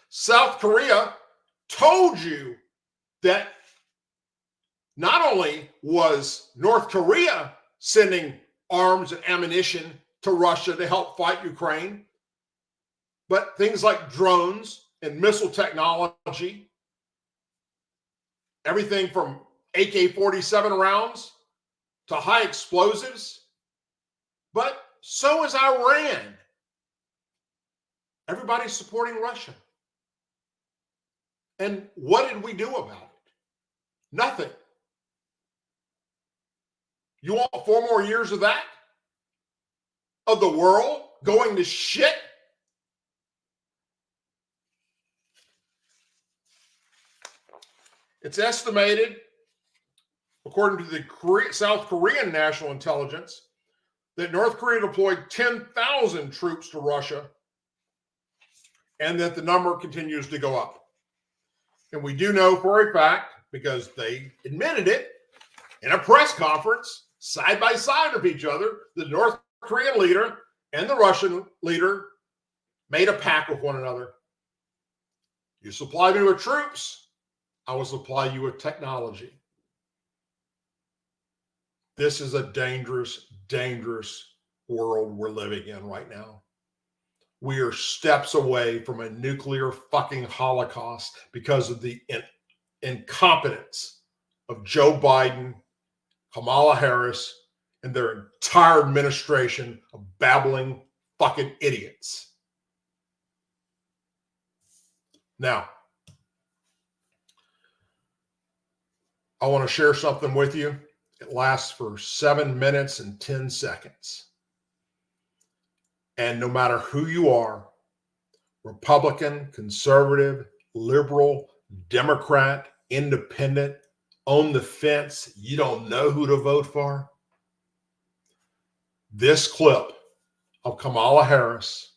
South Korea told you that not only was North Korea sending arms and ammunition to Russia to help fight Ukraine, but things like drones and missile technology, everything from AK-47 rounds to high explosives, but so is Iran. Everybody's supporting Russia. And what did we do about it? Nothing. You want 4 more years of that? Of the world going to shit? It's estimated, according to the South Korean National Intelligence, that North Korea deployed 10,000 troops to Russia and that the number continues to go up. And we do know for a fact, because they admitted it in a press conference, side by side of each other, the North Korean leader and the Russian leader made a pact with one another. You supply me with troops, I will supply you with technology. This is a dangerous, dangerous world we're living in right now. We are steps away from a nuclear fucking holocaust because of the incompetence of Joe Biden, Kamala Harris, and their entire administration of babbling fucking idiots. Now, I want to share something with you. It lasts for 7 minutes and 10 seconds. And no matter who you are, Republican, conservative, liberal, Democrat, independent, on the fence, you don't know who to vote for, this clip of Kamala Harris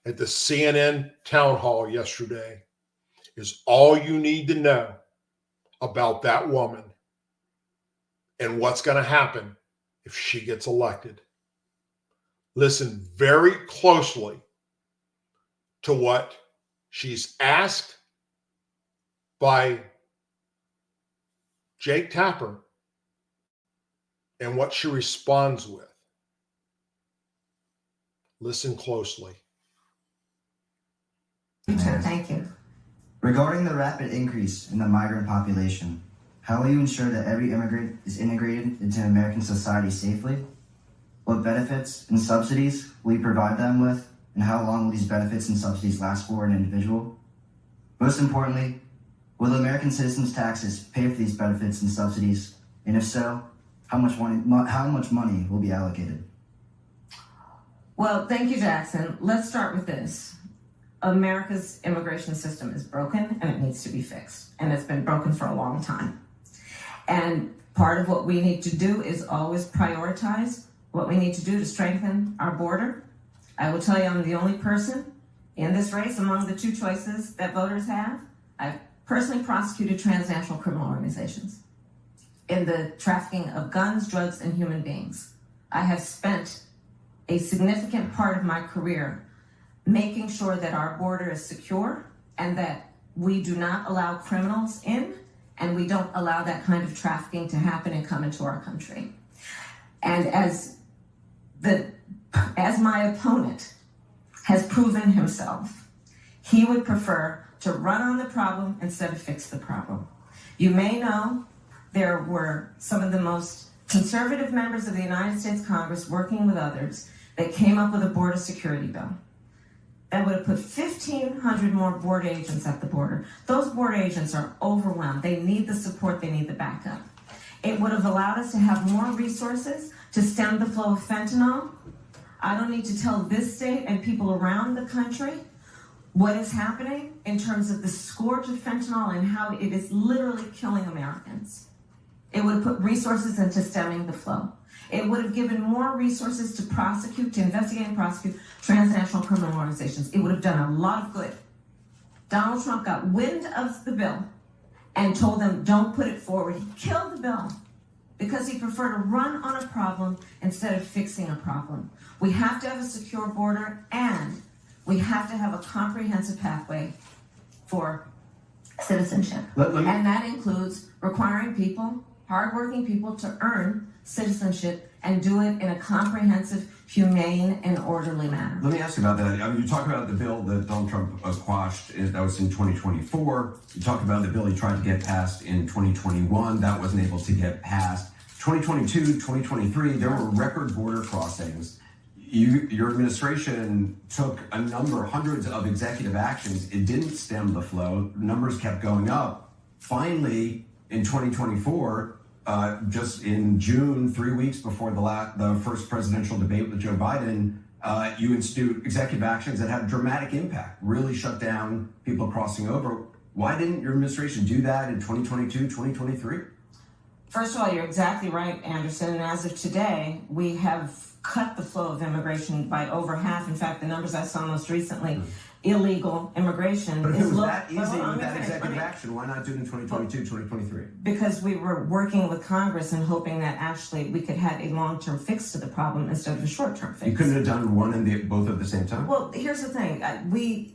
at the CNN town hall yesterday is all you need to know about that woman and what's going to happen if she gets elected. Listen very closely to what she's asked by Jake Tapper and what she responds with. Listen closely. Thank you. Regarding the rapid increase in the migrant population, how will you ensure that every immigrant is integrated into American society safely? What benefits and subsidies will you provide them with And how long will these benefits and subsidies last for an individual? Most importantly, will the American citizens' taxes pay for these benefits and subsidies? And if so, how much money will be allocated? Well, thank you, Jackson. Let's start with this. America's immigration system is broken and it needs to be fixed. And it's been broken for a long time. And part of what we need to do is always prioritize what we need to do to strengthen our border. I will tell you, I'm the only person in this race among the two choices that voters have. I've personally prosecuted transnational criminal organizations in the trafficking of guns, drugs, and human beings. I have spent a significant part of my career making sure that our border is secure and that we do not allow criminals in and we don't allow that kind of trafficking to happen and come into our country. And as my opponent has proven himself, he would prefer to run on the problem instead of fix the problem. You may know there were some of the most conservative members of the United States Congress working with others that came up with a border security bill that would have put 1,500 more border agents at the border. Those border agents are overwhelmed. They need the support, they need the backup. It would have allowed us to have more resources to stem the flow of fentanyl. I don't need to tell this state and people around the country what is happening in terms of the scourge of fentanyl and how it is literally killing Americans. It would have put resources into stemming the flow. It would have given more resources to prosecute, to investigate and prosecute transnational criminal organizations. It would have done a lot of good. Donald Trump got wind of the bill and told them, don't put it forward. He killed the bill because he preferred to run on a problem instead of fixing a problem. We have to have a secure border and we have to have a comprehensive pathway for citizenship. And that includes requiring people, hardworking people, to earn citizenship and do it in a comprehensive, humane, and orderly manner. Let me ask you about that. I mean, you talk about the bill that Donald Trump quashed, that was in 2024. You talk about the bill he tried to get passed in 2021. That wasn't able to get passed. 2022, 2023, there were record border crossings. Your administration took a number, hundreds of executive actions. It didn't stem the flow. Numbers kept going up. Finally, in 2024, just in June, 3 weeks before the first presidential debate with Joe Biden, you institute executive actions that had dramatic impact, really shut down people crossing over. Why didn't your administration do that in 2022, 2023? First of all, you're exactly right, Anderson. And as of today, we have cut the flow of immigration by over half. In fact, the numbers I saw most recently, illegal immigration but if is it was low. that easy with that executive action, why not do it in 2022, 2023? Because we were working with Congress and hoping that actually we could have a long-term fix to the problem instead of a short-term fix. You couldn't have done one and both at the same time? Well, here's the thing. We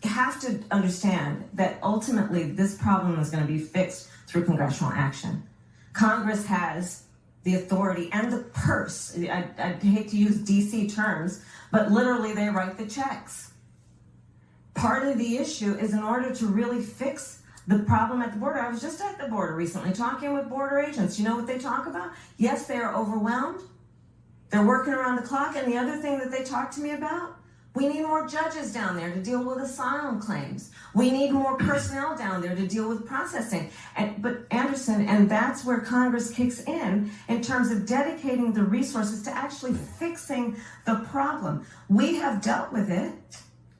have to understand that ultimately this problem is going to be fixed through congressional action. Congress has the authority and the purse. I hate to use DC terms, but literally they write the checks. Part of the issue is in order to really fix the problem at the border. I was just at the border recently talking with border agents. You know what they talk about? Yes, they are overwhelmed. They're working around the clock. And the other thing that they talk to me about, we need more judges down there to deal with asylum claims. We need more personnel down there to deal with processing. But Anderson, and that's where Congress kicks in terms of dedicating the resources to actually fixing the problem. We have dealt with it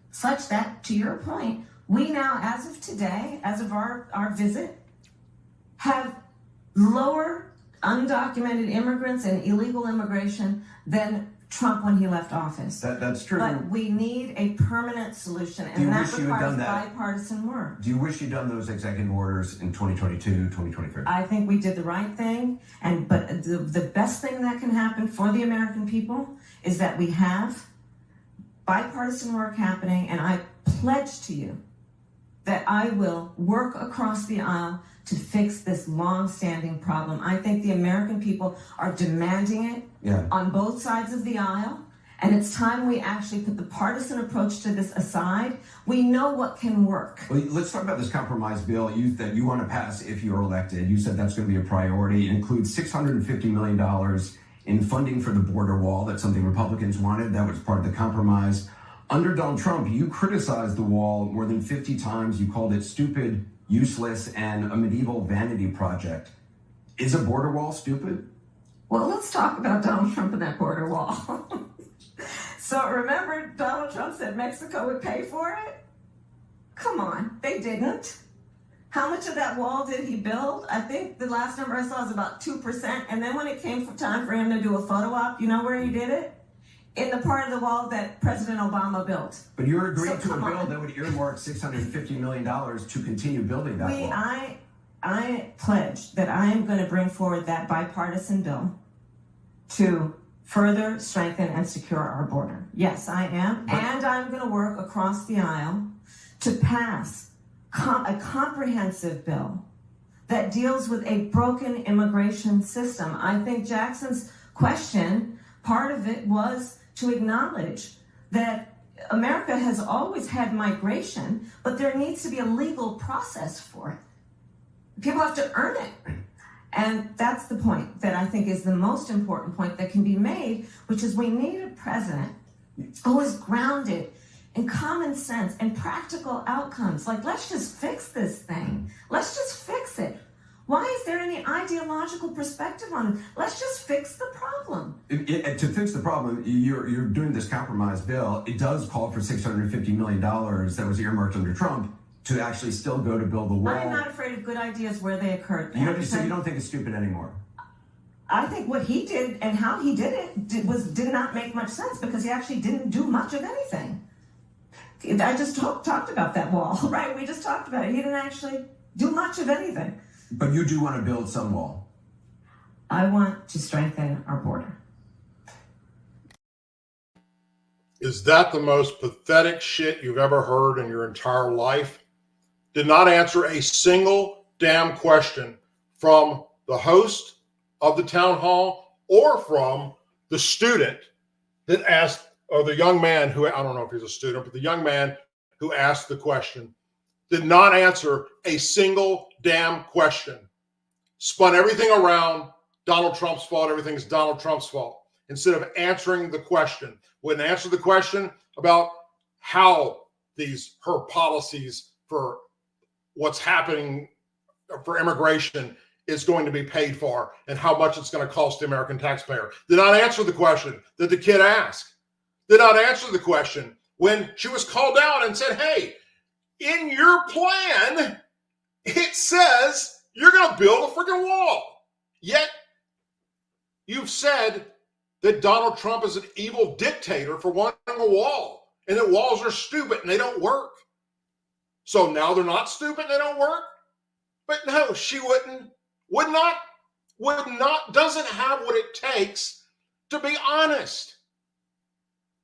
such that, to your point, we now, as of today, as of our visit, have lower undocumented immigrants and illegal immigration than Trump when he left office. That's true. But we need a permanent solution, and that requires bipartisan work. Do you wish you'd done those executive orders in 2022, 2023? I think we did the right thing, but the best thing that can happen for the American people is that we have bipartisan work happening, and I pledge to you that I will work across the aisle to fix this long-standing problem. I think the American people are demanding it on both sides of the aisle, and it's time we actually put the partisan approach to this aside. We know what can work. Well, let's talk about this compromise bill that you want to pass if you're elected. You said that's going to be a priority. It includes $650 million in funding for the border wall. That's something Republicans wanted. That was part of the compromise. Under Donald Trump, you criticized the wall more than 50 times. You called it stupid, useless, and a medieval vanity project. Is a border wall stupid? Well, let's talk about Donald Trump and that border wall. So remember, Donald Trump said Mexico would pay for it? Come on, they didn't. How much of that wall did he build? I think the last number I saw was about 2%. And then when it came time for him to do a photo op, you know where he did it? In the part of the wall that President Obama built. But you're agreeing to a bill that would earmark $650 million to continue building that wall. I pledge that I am going to bring forward that bipartisan bill to further strengthen and secure our border. Yes, I am. And I'm going to work across the aisle to pass a comprehensive bill that deals with a broken immigration system. I think Jackson's question, part of it was to acknowledge that America has always had migration, but there needs to be a legal process for it. People have to earn it. And that's the point that I think is the most important point that can be made, which is we need a president who is grounded in common sense and practical outcomes. Like, let's just fix this thing. Let's just fix it. Why is there any ideological perspective on it? Let's just fix the problem. To fix the problem, you're doing this compromise bill. It does call for $650 million that was earmarked under Trump to actually still go to build the wall. I'm not afraid of good ideas where they occurred. So you don't think it's stupid anymore? I think what he did and how he did it did not make much sense because he actually didn't do much of anything. I just talked about that wall, right? We just talked about it. He didn't actually do much of anything. But you do want to build some wall. I want to strengthen our border. Is that the most pathetic shit you've ever heard in your entire life? Did not answer a single damn question from the host of the town hall or from the student that asked, or the young man who, I don't know if he's a student, but the young man who asked the question did not answer a single damn question. Spun everything around Donald Trump's fault. Everything's Donald Trump's fault. Instead of answering the question, wouldn't answer the question about how her policies for what's happening for immigration is going to be paid for and how much it's going to cost the American taxpayer. Did not answer the question that the kid asked. Did not answer the question when she was called out and said, hey, in your plan, it says you're going to build a freaking wall. Yet you've said that Donald Trump is an evil dictator for wanting a wall and that walls are stupid and they don't work. So now they're not stupid, they don't work? But no, she would not, doesn't have what it takes to be honest.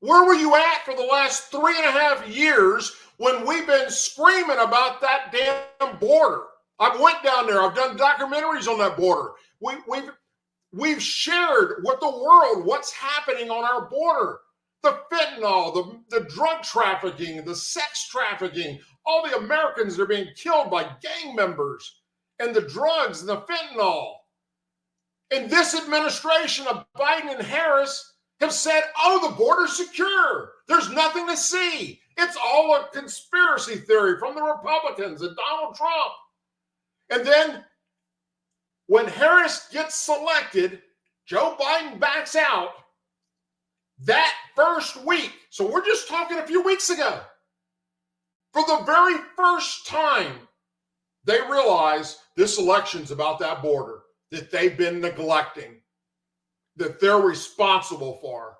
Where were you at for the last 3.5 years when we've been screaming about that damn border? I've went down there. I've done documentaries on that border. We've shared with the world what's happening on our border. The fentanyl, the drug trafficking, the sex trafficking, all the Americans that are being killed by gang members, and the drugs and the fentanyl. And this administration of Biden and Harris have said, oh, the border's secure. There's nothing to see. It's all a conspiracy theory from the Republicans and Donald Trump. And then when Harris gets selected, Joe Biden backs out that first week. So we're just talking a few weeks ago. For the very first time, they realize this election's about that border that they've been neglecting, that they're responsible for.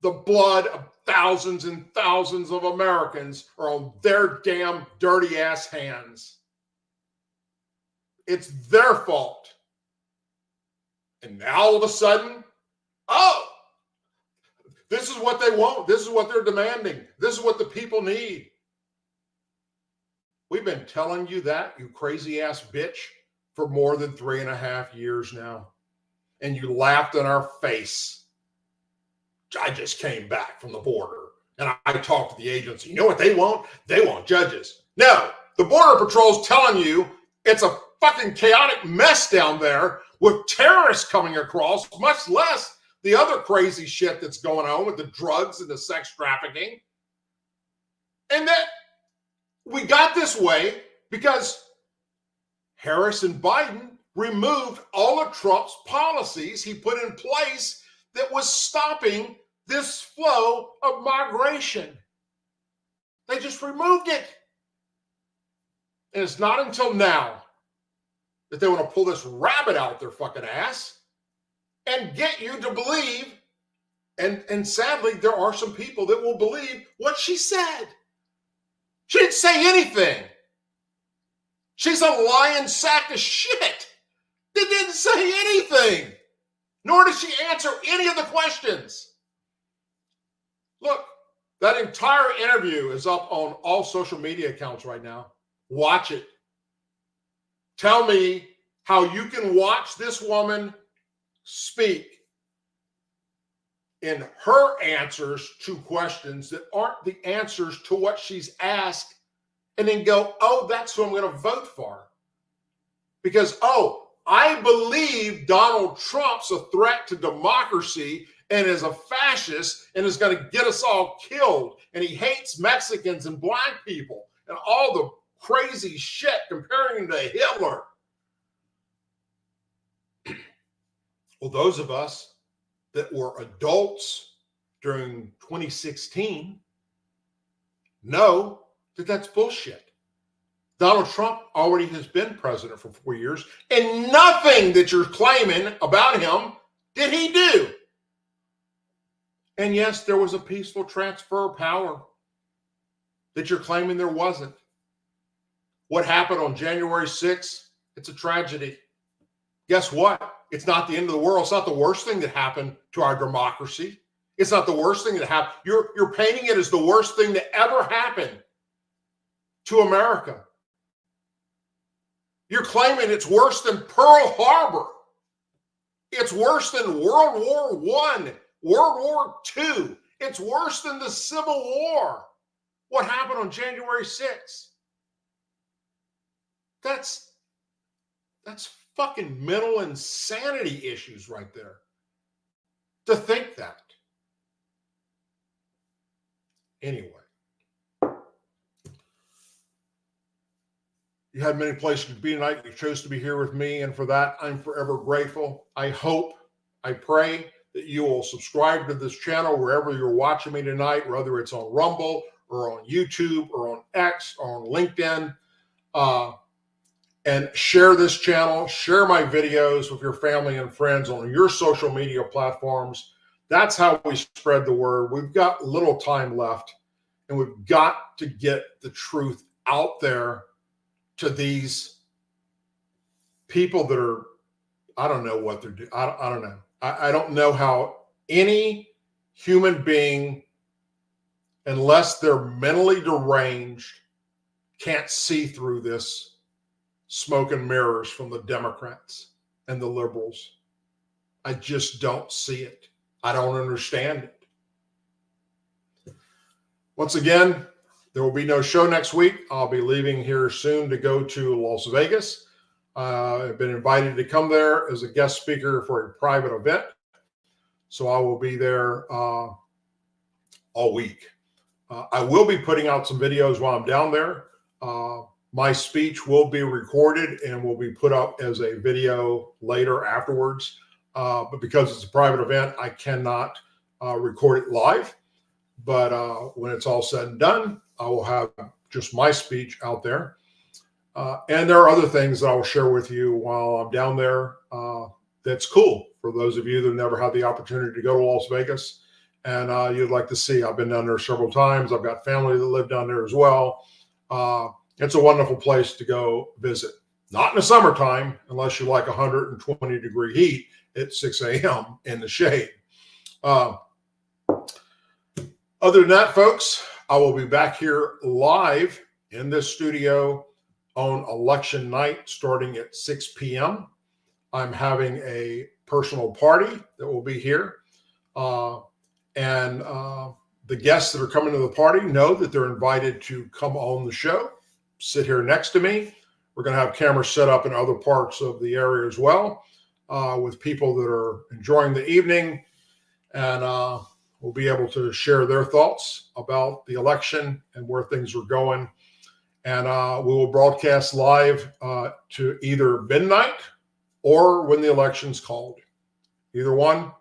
The blood of thousands and thousands of Americans are on their damn dirty ass hands. It's their fault. And now all of a sudden, oh, this is what they want. This is what they're demanding. This is what the people need. We've been telling you that, you crazy ass bitch, for more than 3.5 years now. And you laughed in our face. I just came back from the border and I talked to the agency. You know what they want? They want judges. No, the Border Patrol's telling you it's a fucking chaotic mess down there with terrorists coming across, much less the other crazy shit that's going on with the drugs and the sex trafficking. And that we got this way because Harris and Biden removed all of Trump's policies he put in place that was stopping this flow of migration. They just removed it. And it's not until now that they want to pull this rabbit out their fucking ass and get you to believe, and sadly, there are some people that will believe what she said. She didn't say anything. She's a lying sack of shit that didn't say anything, nor did she answer any of the questions. Look, that entire interview is up on all social media accounts right now. Watch it. Tell me how you can watch this woman speak in her answers to questions that aren't the answers to what she's asked, and then go, oh, that's who I'm going to vote for. Because, oh, I believe Donald Trump's a threat to democracy and is a fascist and is going to get us all killed. And he hates Mexicans and black people and all the crazy shit, comparing him to Hitler. Well, those of us that were adults during 2016 know that that's bullshit. Donald Trump already has been president for 4 years, and nothing that you're claiming about him did he do. And yes, there was a peaceful transfer of power that you're claiming there wasn't. What happened on January 6th, it's a tragedy. Guess what? It's not the end of the world. It's not the worst thing that happened to our democracy. It's not the worst thing that happened. You're painting it as the worst thing that ever happened to America. You're claiming it's worse than Pearl Harbor. It's worse than World War I, World War II. It's worse than the Civil War. What happened on January 6th? That's fucking mental insanity issues right there. To think that. Anyway. You had many places to be tonight. You chose to be here with me, and for that, I'm forever grateful. I hope, I pray that you will subscribe to this channel wherever you're watching me tonight, whether it's on Rumble or on YouTube or on X or on LinkedIn. And share this channel, share my videos with your family and friends on your social media platforms. That's how we spread the word. We've got little time left, and we've got to get the truth out there to these people that are, I don't know what they're doing. I don't know. I don't know how any human being, unless they're mentally deranged, can't see through this smoke and mirrors from the Democrats and the liberals. I just don't see it. I don't understand it. Once again, there will be no show next week. I'll be leaving here soon to go to Las Vegas. I've been invited to come there as a guest speaker for a private event. So I will be there all week. I will be putting out some videos while I'm down there. My speech will be recorded and will be put up as a video later afterwards. But because it's a private event, I cannot record it live. But when it's all said and done, I will have just my speech out there. And there are other things that I will share with you while I'm down there. That's cool for those of you that never had the opportunity to go to Las Vegas and you'd like to see. I've been down there several times. I've got family that live down there as well. It's a wonderful place to go visit. Not in the summertime, unless you like 120 degree heat at 6 a.m. in the shade. Other than that, folks, I will be back here live in this studio on election night starting at 6 p.m. I'm having a personal party that will be here. And the guests that are coming to the party know that they're invited to come on the show, sit here next to me. We're going to have cameras set up in other parts of the area as well with people that are enjoying the evening. and will be able to share their thoughts about the election and where things are going. And we will broadcast live to either midnight or when the election's called. Either one.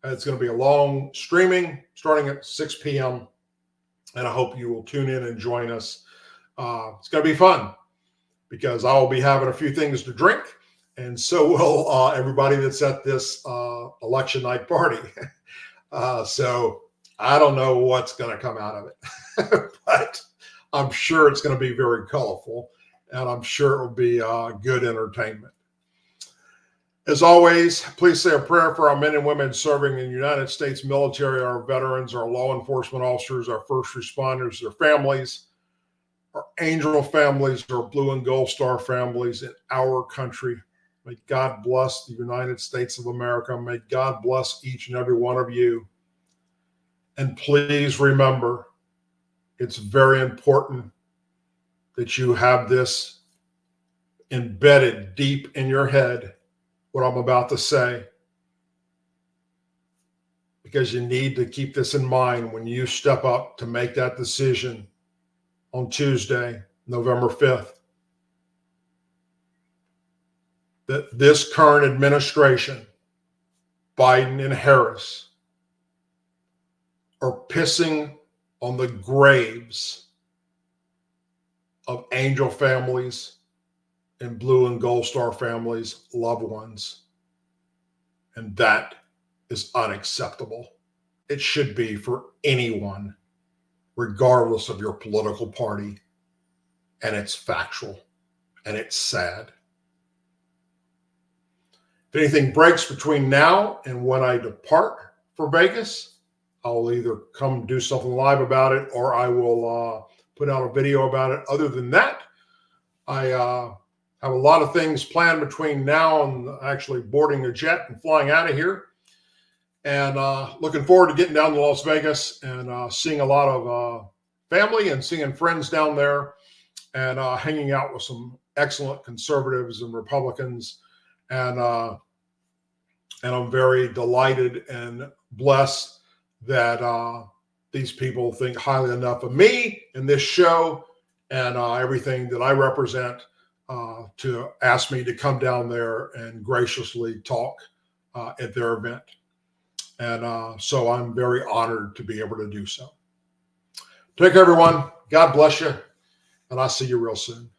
It's going to be a long streaming starting at 6 p.m. And I hope you will tune in and join us. It's going to be fun because I will be having a few things to drink. And so will everybody that's at this election night party. So I don't know what's going to come out of it, but I'm sure it's going to be very colorful, and I'm sure it will be good entertainment. As always, please say a prayer for our men and women serving in the United States military, our veterans, our law enforcement officers, our first responders, their families, our angel families, our blue and gold star families in our country. May God bless the United States of America. May God bless each and every one of you. And please remember, it's very important that you have this embedded deep in your head, what I'm about to say, because you need to keep this in mind when you step up to make that decision on Tuesday, November 5th, that this current administration, Biden and Harris, are pissing on the graves of angel families and blue and gold star families, loved ones. And that is unacceptable. It should be for anyone, regardless of your political party. And it's factual and it's sad. If anything breaks between now and when I depart for Vegas, I'll either come do something live about it or I will put out a video about it. Other than that, I have a lot of things planned between now and actually boarding a jet and flying out of here. And looking forward to getting down to Las Vegas and seeing a lot of family and seeing friends down there and hanging out with some excellent conservatives and Republicans. And I'm very delighted and blessed that these people think highly enough of me and this show and everything that I represent to ask me to come down there and graciously talk at their event. And so I'm very honored to be able to do so. Take care, everyone. God bless you. And I'll see you real soon.